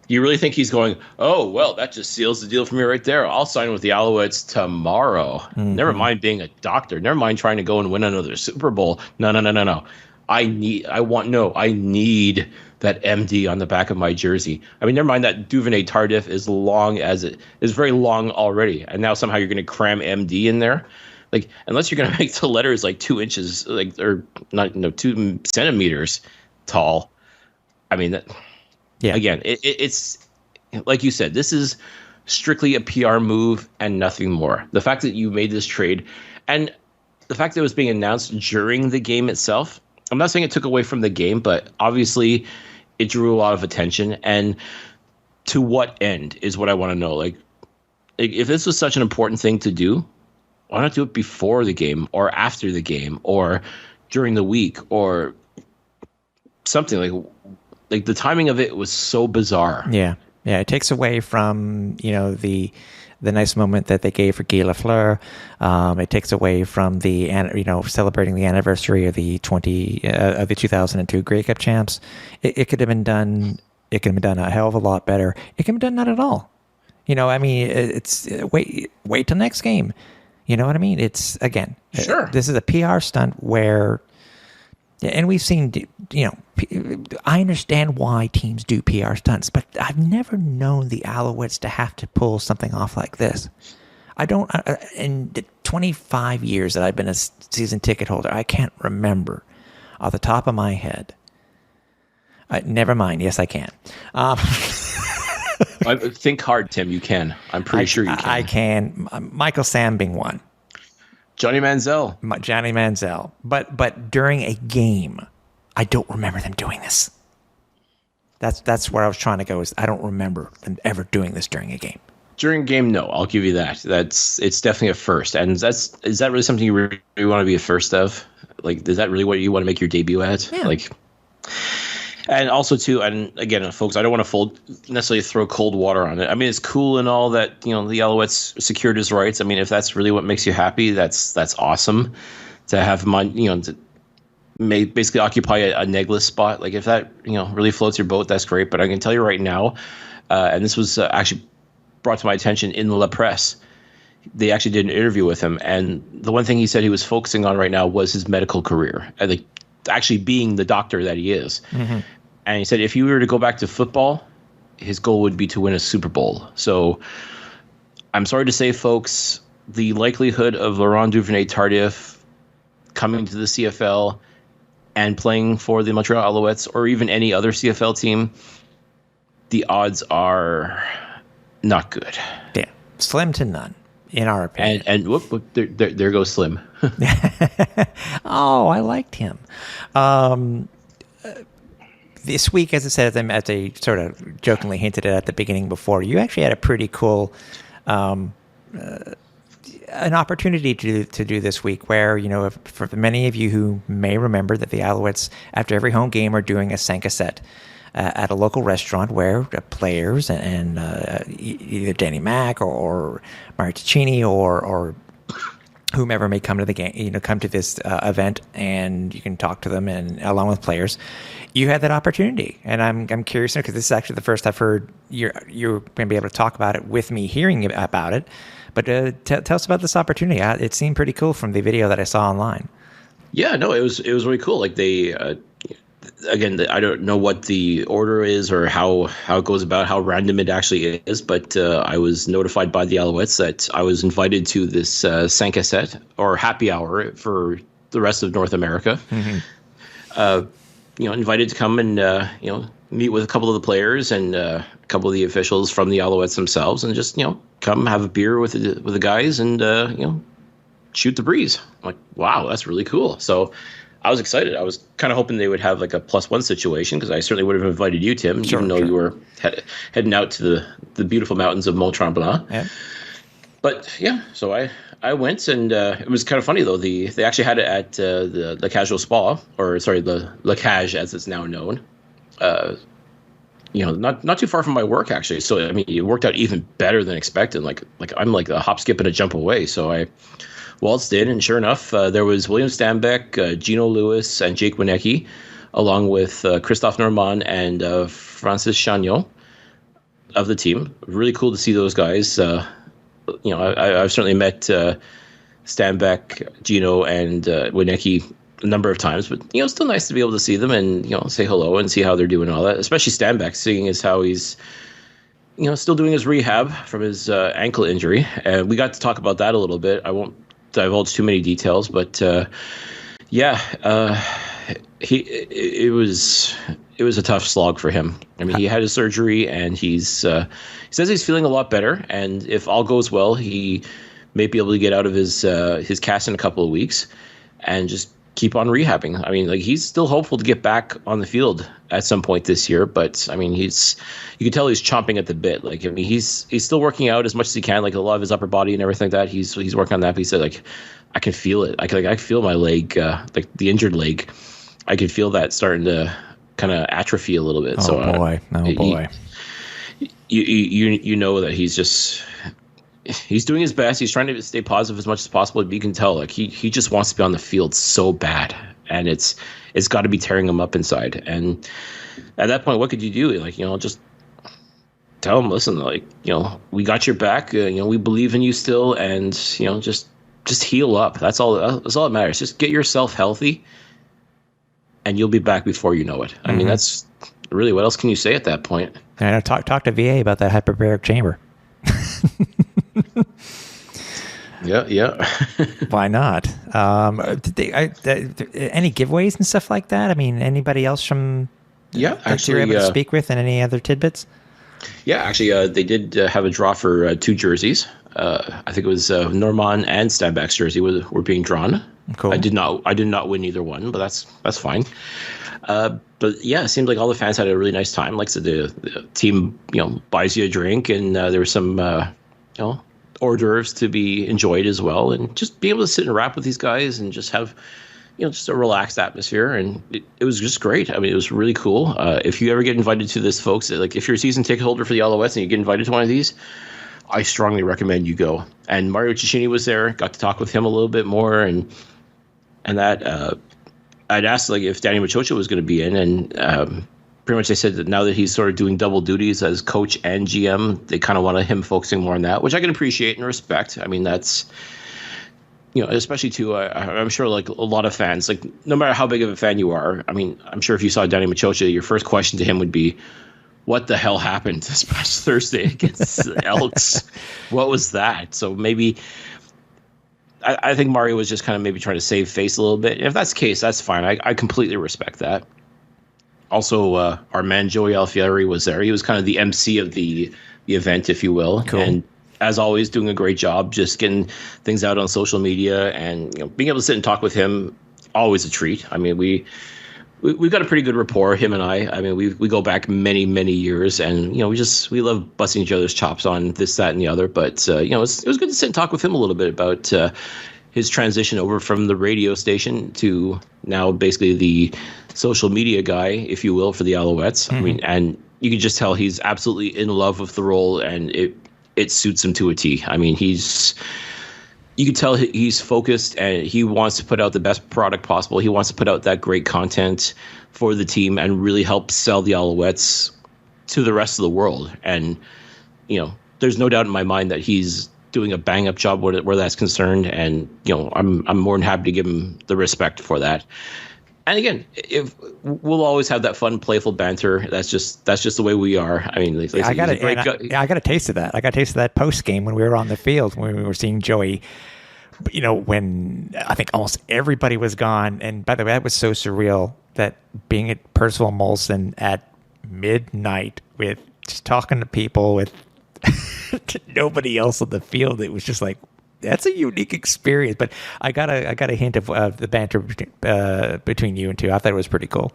you really think he's going, oh, well, that just seals the deal for me right there. I'll sign with the Alouettes tomorrow. Mm-hmm. Never mind being a doctor. Never mind trying to go and win another Super Bowl. No. I need that MD on the back of my jersey. I mean, never mind that Duvernay-Tardif is very long already, and now somehow you're going to cram MD in there. Like, unless you're going to make the letters like 2 inches, or not, 2 centimeters tall. I mean, again, it's like you said, this is strictly a PR move and nothing more. The fact that you made this trade, and the fact that it was being announced during the game itself. I'm not saying it took away from the game, but obviously it drew a lot of attention. And to what end is what I want to know. Like, if this was such an important thing to do, why not do it before the game or after the game or during the week or something like the timing of it was so bizarre. Yeah. It takes away from, the nice moment that they gave for Guy Lafleur. It takes away from the, celebrating the anniversary of the 2002 Grey Cup champs. It could have been done. It could have been done a hell of a lot better. It could have been done not at all. It's wait till next game. You know what I mean? It's, again, sure. This is a PR stunt where, and we've seen, I understand why teams do PR stunts, but I've never known the Alouettes to have to pull something off like this. I don't, in the 25 years that I've been a season ticket holder, I can't remember off the top of my head. Never mind. Yes, I can. Think hard, Tim. You can. I'm pretty sure you can. I can. Michael Sam being one. Johnny Manziel. But during a game, I don't remember them doing this. That's where I was trying to go. Is I don't remember them ever doing this during a game. During a game, no. I'll give you that. It's definitely a first. And is that really something you really want to be a first of? Like, is that really what you want to make your debut at? Yeah. And also, too, and again, folks, I don't want to necessarily throw cold water on it. I mean, it's cool and all that, the Alouettes secured his rights. I mean, if that's really what makes you happy, that's awesome to have to basically occupy a negless spot. Like, if that, really floats your boat, that's great. But I can tell you right now, and this was actually brought to my attention in La Presse, they actually did an interview with him. And the one thing he said he was focusing on right now was his medical career. And actually being the doctor that he is. Mm-hmm. And he said if he were to go back to football, his goal would be to win a Super Bowl. So I'm sorry to say, folks, the likelihood of Laurent Duvernay-Tardif coming to the CFL and playing for the Montreal Alouettes or even any other CFL team, the odds are not good. Yeah, slim to none, in our opinion. And whoop, there goes Slim. Oh, I liked him. This week, as I said, as I sort of jokingly hinted at the beginning before, you actually had a pretty cool an opportunity to do this week where, for many of you who may remember that the Alouettes, after every home game, are doing a Sanka set at a local restaurant where players and either Danny Mac or Mario Ticini or whomever may come to the game, come to this event, and you can talk to them and along with players. You had that opportunity, and I'm curious because this is actually the first I've heard you're going to be able to talk about it with me hearing about it. But tell us about this opportunity. It seemed pretty cool from the video that I saw online. Yeah, no, it was really cool. Like they, again, I don't know what the order is or how it goes about, how random it actually is, but I was notified by the Alouettes that I was invited to this Sanka set or happy hour for the rest of North America. Mm-hmm. Invited to come and meet with a couple of the players and a couple of the officials from the Alouettes themselves, and just come have a beer with the guys and shoot the breeze. I'm like, wow, that's really cool. So I was excited. I was kind of hoping they would have like a +1 situation because I certainly would have invited you, Tim, even though you were heading out to the beautiful mountains of Mont Tremblant. Yeah. But yeah, so I went, and it was kind of funny though. They actually had it at the La Cage au Spa, the La Cage as it's now known. Not too far from my work actually. So I mean, it worked out even better than expected. Like I'm like a hop, skip, and a jump away. So I waltzed in, and sure enough, there was William Stanback, Gino Lewis, and Jake Wienecke, along with Christophe Normand and Francis Chagnon of the team. Really cool to see those guys. I've certainly met Stanback, Gino, and Wienecke a number of times, but it's still nice to be able to see them and say hello and see how they're doing and all that. Especially Stanback, seeing as how he's still doing his rehab from his ankle injury. And we got to talk about that a little bit. I won't divulge too many details, but it was a tough slog for him. I mean, he had his surgery, and he says he's feeling a lot better, and if all goes well, he may be able to get out of his cast in a couple of weeks and just keep on rehabbing. I mean, like, he's still hopeful to get back on the field at some point this year, but I mean, you can tell he's chomping at the bit. Like, I mean, he's still working out as much as he can, like a lot of his upper body and everything like that. He's working on that. But he said, like, I can feel it. I feel my leg, like the injured leg. I can feel that starting to kind of atrophy a little bit. Oh boy. You know that he's doing his best. He's trying to stay positive as much as possible. But you can tell, like, he just wants to be on the field so bad, and it's got to be tearing him up inside. And at that point, what could you do? Like, just tell him, listen, like, we got your back. We believe in you still, and just heal up. That's all that matters. Just get yourself healthy, and you'll be back before you know it. I mean, that's really, what else can you say at that point? I know. Talk to VA about that hyperbaric chamber. Yeah. Why not? Any giveaways and stuff like that? I mean, anybody else from that you're able to speak with, and any other tidbits? Yeah, actually, they did have a draw for 2 jerseys. I think it was Norman and Stanback's jersey were being drawn. Cool. I did not win either one, but that's fine. But yeah, it seemed like all the fans had a really nice time. Like, so the team, buys you a drink, and there were some, hors d'oeuvres to be enjoyed as well, and just be able to sit and rap with these guys and just have, just a relaxed atmosphere, and it was just great. I mean, it was really cool. If you ever get invited to this, folks, like, if you're a season ticket holder for the Alouettes and you get invited to one of these, I strongly recommend you go. And Mario Cecchini was there. Got to talk with him a little bit more, and that I'd asked, like, if Danny Machocha was going to be in, and pretty much they said that now that he's sort of doing double duties as coach and GM, they kind of wanted him focusing more on that, which I can appreciate and respect. I mean, that's, especially to, I'm sure, like, a lot of fans, like, no matter how big of a fan you are, I mean, I'm sure if you saw Danny Machocha, your first question to him would be, what the hell happened this past Thursday against the Elks? What was that? So maybe, I think Mario was just kind of maybe trying to save face a little bit. And if that's the case, that's fine. I completely respect that. Also, our man Joey Alfieri was there. He was kind of the MC of the event, if you will. Cool. And as always, doing a great job, just getting things out on social media, and being able to sit and talk with him, always a treat. I mean, we've got a pretty good rapport, him and I. I mean, we go back many, many years, and we love busting each other's chops on this, that, and the other. But it was good to sit and talk with him a little bit about his transition over from the radio station to now basically the social media guy, if you will, for the Alouettes. Mm-hmm. I mean, and you can just tell he's absolutely in love with the role, and it suits him to a T. I mean, you can tell he's focused, and he wants to put out the best product possible. He wants to put out that great content for the team and really help sell the Alouettes to the rest of the world. And, there's no doubt in my mind that he's doing a bang-up job where that's concerned. And, I'm more than happy to give him the respect for that. And again, we'll always have that fun, playful banter. That's just the way we are. I mean, I got a taste of that. I got a taste of that post game when we were on the field, when we were seeing Joey. When I think almost everybody was gone, and by the way, that was so surreal. That being at Percival Molson at midnight with just talking to people with nobody else on the field, it was just like, that's a unique experience. But I got a hint of the banter between you and two. I thought it was pretty cool.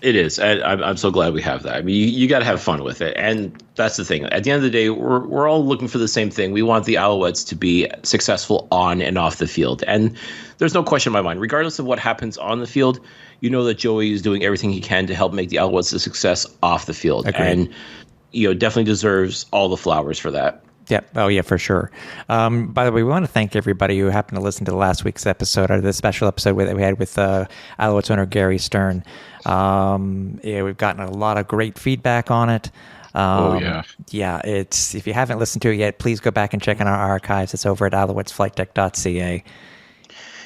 It is. I'm so glad we have that. I mean, you got to have fun with it. And that's the thing. At the end of the day, we're all looking for the same thing. We want the Alouettes to be successful on and off the field. And there's no question in my mind, regardless of what happens on the field, that Joey is doing everything he can to help make the Alouettes a success off the field. Agreed. And, definitely deserves all the flowers for that. Yeah. Oh, yeah, for sure. By the way, we want to thank everybody who happened to listen to last week's episode, or the special episode that we had with Alouettes owner Gary Stern. We've gotten a lot of great feedback on it. Yeah. If you haven't listened to it yet, please go back and check in our archives. It's over at alouettesflightdeck.ca.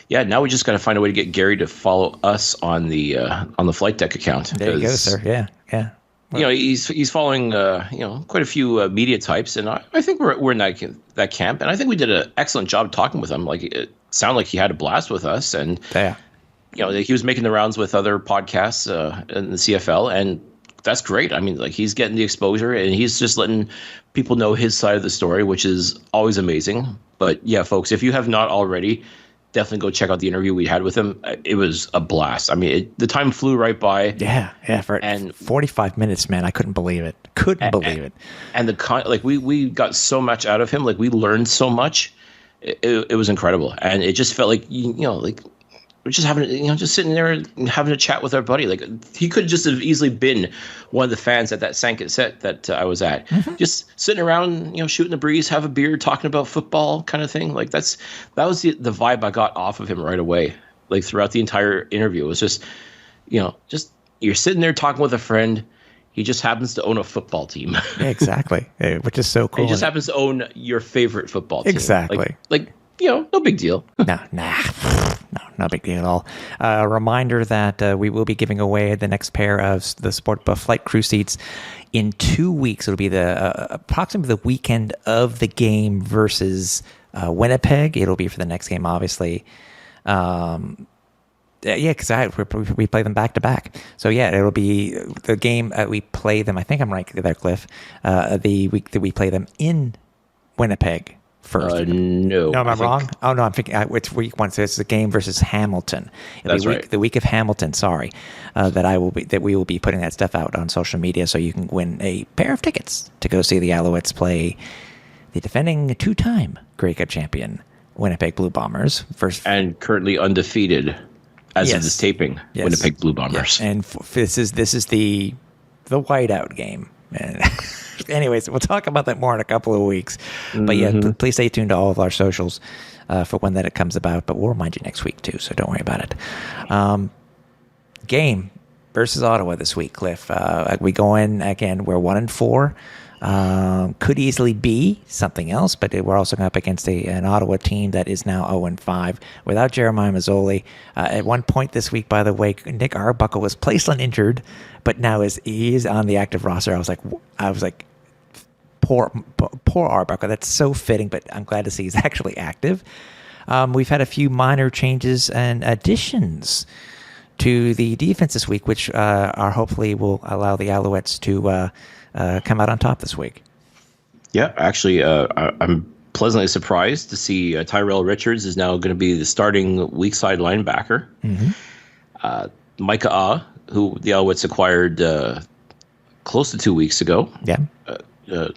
Yeah, now we just got to find a way to get Gary to follow us on the Flight Deck account. There you go, sir. Yeah. He's following quite a few media types, and I think we're in that camp, and I think we did an excellent job talking with him. Like, it sounded like he had a blast with us, and he was making the rounds with other podcasts in the CFL, and that's great. I mean, like, he's getting the exposure, and he's just letting people know his side of the story, which is always amazing. But yeah, folks, if you have not already, definitely go check out the interview we had with him. It was a blast. I mean, the time flew right by. Yeah. For 45 minutes, man. I couldn't believe it. And we got so much out of him. Like, we learned so much. It was incredible, and it just felt like like we're just having just sitting there and having a chat with our buddy. Like, he could just have easily been one of the fans at that Sanket set that I was at, just sitting around, shooting the breeze, have a beer, talking about football, kind of thing. Like, that was the vibe I got off of him right away. Like, throughout the entire interview, it was just just you're sitting there talking with a friend. He just happens to own a football team. Yeah, exactly, which is so cool. He just happens to own your favorite football team. Exactly. Like no big deal. No big deal at all. A reminder that we will be giving away the next pair of the SportBuff Flight Crew seats in 2 weeks. It'll be the approximately the weekend of the game versus Winnipeg. It'll be for the next game, obviously. Because we play them back to back. So it'll be the game we play them. I think I'm right there, Cliff. The week that we play them in Winnipeg first. No, am I wrong? Oh no, I'm thinking it's week one. So it's the game versus Hamilton. That's right. The week of Hamilton. Sorry, that we will be putting that stuff out on social media, so you can win a pair of tickets to go see the Alouettes play the defending 2-time Grey Cup champion Winnipeg Blue Bombers and currently undefeated. As of this taping, Winnipeg Blue Bombers. Yes. And this is the whiteout game. And anyways, we'll talk about that more in a couple of weeks. But please stay tuned to all of our socials for when that it comes about. But we'll remind you next week too, so don't worry about it. Game versus Ottawa this week, Cliff. We go in again. We're 1-4. Could easily be something else, but we're also up against an Ottawa team that is now 0-5 without Jeremiah Mazzoli. At one point this week, by the way, Nick Arbuckle was placed on injured, but now he's on the active roster. I was like, poor Arbuckle. That's so fitting, but I'm glad to see he's actually active. We've had a few minor changes and additions to the defense this week, which are hopefully will allow the Alouettes to come out on top this week. Yeah, actually, I'm pleasantly surprised to see Tyrell Richards is now going to be the starting weak side linebacker. Micah Ah, who the Alouettes acquired close to 2 weeks ago. Yeah.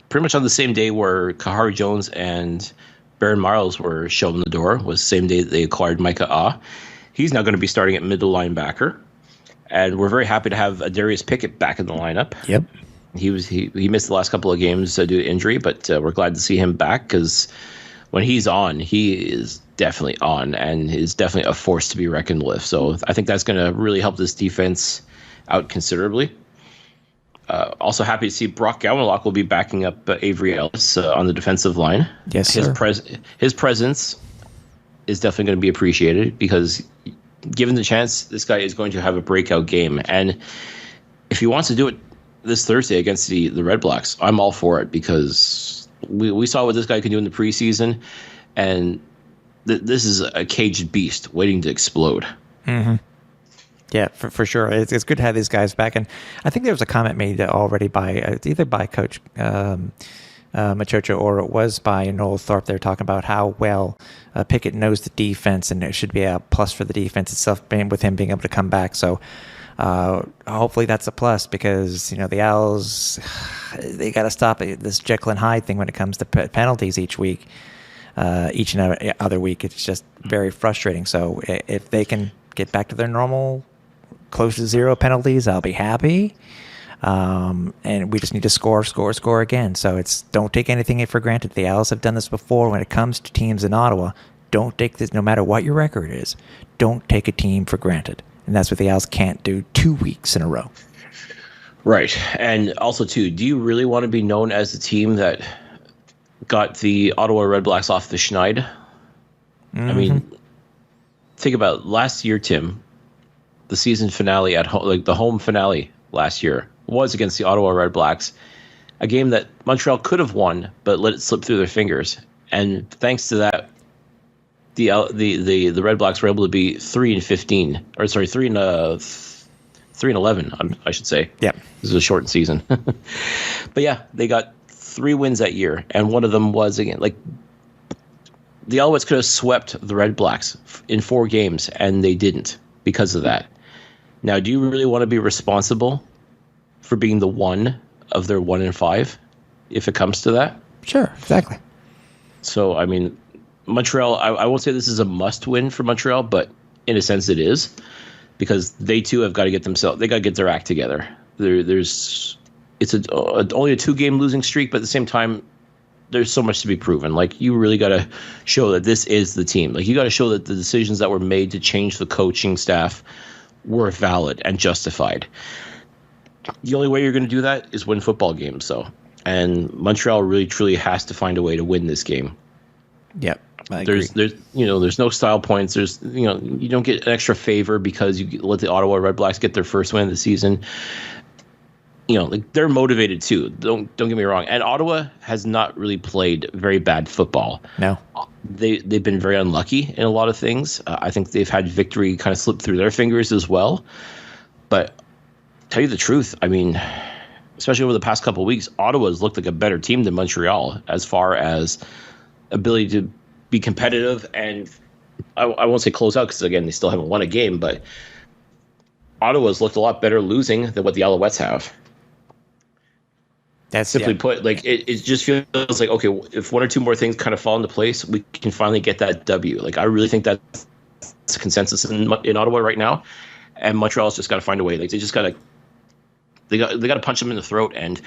Pretty much on the same day where Kahari Jones and Baron Miles were shown the door, was the same day that they acquired Micah Ah. He's now going to be starting at middle linebacker. And we're very happy to have Darius Pickett back in the lineup. Yep. He missed the last couple of games due to injury, but we're glad to see him back because when he's on, he is definitely on and is definitely a force to be reckoned with. So I think that's going to really help this defense out considerably. Also happy to see Brock Gowanlock will be backing up Avery Ellis on the defensive line. Yes, sir. His presence is definitely going to be appreciated because given the chance, this guy is going to have a breakout game. And if he wants to do it this Thursday against the RedBlacks, I'm all for it because we saw what this guy can do in the preseason, and this is a caged beast waiting to explode. Mm-hmm. Yeah, for sure. It's good to have these guys back. And I think there was a comment made already by either by Coach Machocha or it was by Noel Thorpe. They're talking about how well Pickett knows the defense, and it should be a plus for the defense itself with him being able to come back. So hopefully that's a plus because, the Owls, they got to stop this Jekyll and Hyde thing when it comes to penalties each week, each and every other week. It's just very frustrating. So if they can get back to their normal close to 0 penalties, I'll be happy. And we just need to score again. So don't take anything for granted. The Owls have done this before when it comes to teams in Ottawa. Don't take this, no matter what your record is, don't take a team for granted. And that's what the Owls can't do 2 weeks in a row. Right. And also, too, do you really want to be known as the team that got the Ottawa RedBlacks off the schneid? Mm-hmm. I mean, think about last year, Tim, the season finale at home, like the home finale last year was against the Ottawa RedBlacks, a game that Montreal could have won, but let it slip through their fingers. And thanks to that, the RedBlacks were able to be 3-15, or sorry, 3-11, I should say. Yeah, this is a shortened season, but yeah, they got 3 wins that year, and one of them was again the Alouettes could have swept the RedBlacks in 4 games, and they didn't because of that. Now, do you really want to be responsible for being the one of their 1-5 if it comes to that? Sure, exactly. So, I mean, Montreal, I won't say this is a must-win for Montreal, but in a sense it is, because they too have got to get their act together. It's only a 2-game losing streak, but at the same time, there's so much to be proven. Like, you really got to show that this is the team. Like, you got to show that the decisions that were made to change the coaching staff were valid and justified. The only way you're going to do that is win football games, though. And Montreal really, truly has to find a way to win this game. Yep. I agree. There's no style points. You don't get an extra favor because you let the Ottawa RedBlacks get their first win of the season. Like, they're motivated too. Don't get me wrong. And Ottawa has not really played very bad football. No, they've been very unlucky in a lot of things. I think they've had victory kind of slip through their fingers as well. But tell you the truth, I mean, especially over the past couple of weeks, Ottawa's looked like a better team than Montreal as far as ability to be competitive, and I won't say close out because, again, they still haven't won a game, but Ottawa's looked a lot better losing than what the Alouettes have. That's simply put, like, it just feels like, okay, if 1 or 2 more things kind of fall into place, we can finally get that W. Like, I really think that's a consensus in Ottawa right now, and Montreal's just got to find a way. Like, they got to punch them in the throat and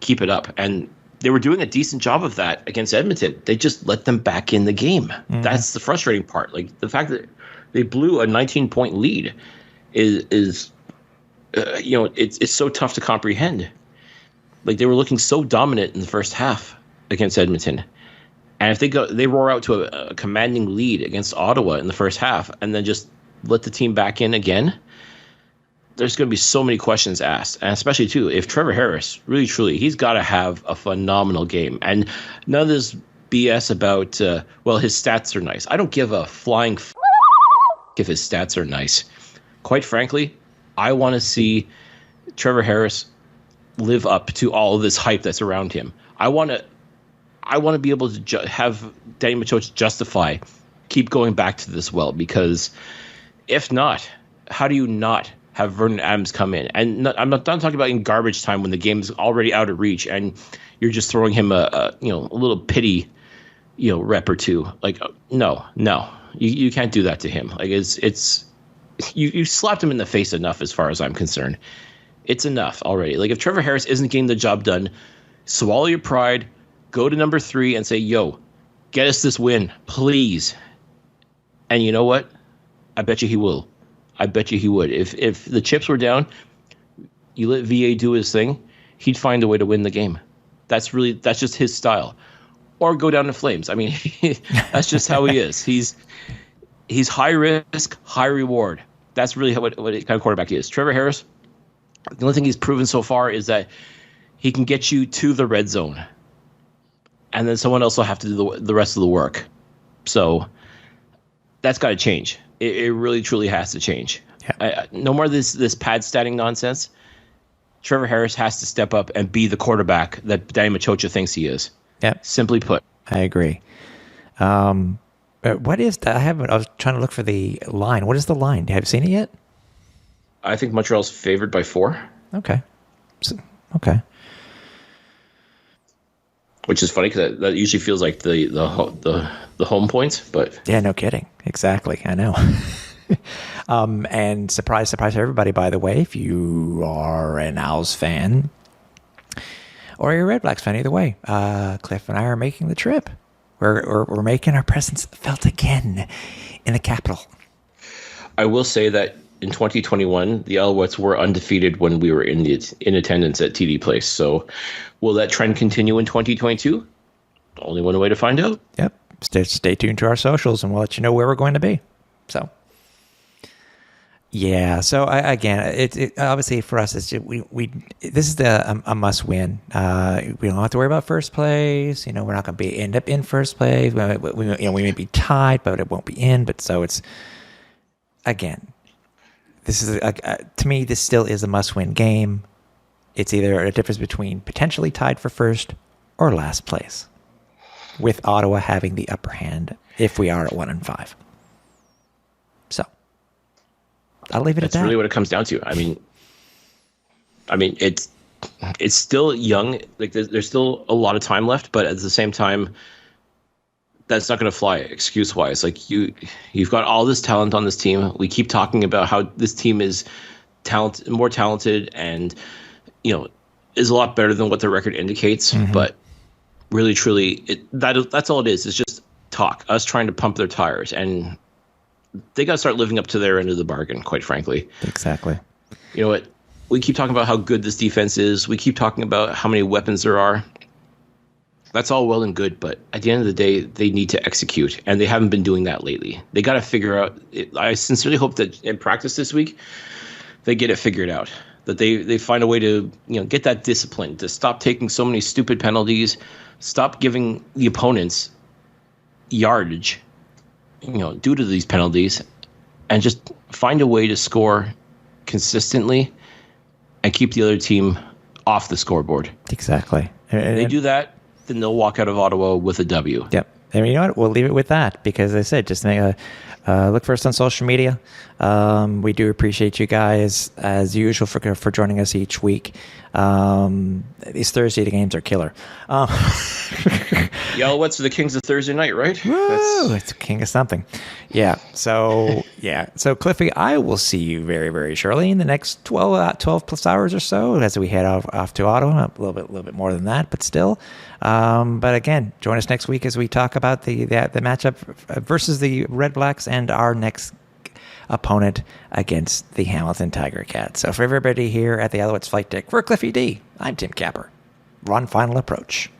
keep it up. And they were doing a decent job of that against Edmonton. They just let them back in the game. Mm-hmm. That's the frustrating part. Like, the fact that they blew a 19-point lead is it's so tough to comprehend. Like, they were looking so dominant in the first half against Edmonton. And if they roar out to a commanding lead against Ottawa in the first half and then just let the team back in again, there's going to be so many questions asked. And especially, too, if Trevor Harris, really, truly, he's got to have a phenomenal game. And none of this BS about, his stats are nice. I don't give a flying if his stats are nice. Quite frankly, I want to see Trevor Harris live up to all of this hype that's around him. I want to be able to have Danny Machoch justify keep going back to this well, because if not, how do you not have Vernon Adams come in? And I'm not talking about in garbage time when the game's already out of reach and you're just throwing him a little pity, rep or 2. Like, no, you can't do that to him. Like, you slapped him in the face enough as far as I'm concerned. It's enough already. Like, if Trevor Harris isn't getting the job done, swallow your pride, go to number 3 and say, yo, get us this win, please. And you know what? I bet you he will. I bet you he would. If the chips were down, you let VA do his thing, he'd find a way to win the game. That's just his style. Or go down in flames. I mean, that's just how he is. He's high risk, high reward. That's really what kind of quarterback he is. Trevor Harris, the only thing he's proven so far is that he can get you to the red zone. And then someone else will have to do the rest of the work. So that's got to change. It really, truly has to change. Yeah. No more this pad statting nonsense. Trevor Harris has to step up and be the quarterback that Danny Machocha thinks he is. Yep. Simply put. I agree. What is that? I was trying to look for the line. What is the line? Have you seen it yet? I think Montreal's favored by 4. Okay. Okay. Which is funny because that usually feels like the home points, but yeah, no kidding. Exactly, I know. And surprise to everybody, by the way, if you are an Owls fan or you're a RedBlacks fan, either way, Cliff and I are making the trip. We're making our presence felt again in the capital. I will say that in 2021, the Alouettes were undefeated when we were in attendance at TD Place. So will that trend continue in 2022? Only one way to find out. Yep. Stay tuned to our socials and we'll let you know where we're going to be. So, yeah. So again, it obviously for us, it's just, this is a must win. We don't have to worry about first place. We're not going to end up in first place. We may be tied, but it won't be in. But so it's, again, this is to me, this still is a must-win game. It's either a difference between potentially tied for first or last place. with Ottawa having the upper hand if we are at 1-5. So I'll leave it at that. That's really what it comes down to. I mean, it's still young. Like there's still a lot of time left, but at the same time, that's not going to fly excuse-wise. Like you've got all this talent on this team. We keep talking about how this team is more talented, and is a lot better than what the record indicates. Mm-hmm. But really, truly, that's all it is. It's just talk. Us trying to pump their tires, and they got to start living up to their end of the bargain. Quite frankly, exactly. You know what? We keep talking about how good this defense is. We keep talking about how many weapons there are. That's all well and good, but at the end of the day, they need to execute, and they haven't been doing that lately. They got to figure out. I sincerely hope that in practice this week, they get it figured out. That they find a way to get that discipline, to stop taking so many stupid penalties, stop giving the opponents yardage, due to these penalties, and just find a way to score consistently and keep the other team off the scoreboard. Exactly. If they do that, then they'll walk out of Ottawa with a W. Yep. And you know what? We'll leave it with that because, as I said, just look for us on social media. We do appreciate you guys, as usual, for joining us each week. These Thursday games are killer. The Alouettes are the kings of Thursday night, right? Woo! It's a king of something. Yeah. So, So, Cliffy, I will see you very, very shortly in the next 12 plus hours or so as we head off to Ottawa. A little bit more than that, but still. But again, join us next week as we talk about the matchup versus the RedBlacks and our next opponent against the Hamilton Tiger Cats. So for everybody here at the Alouettes Flight Deck, for Cliffy D, I'm Tim Capper. Run final approach.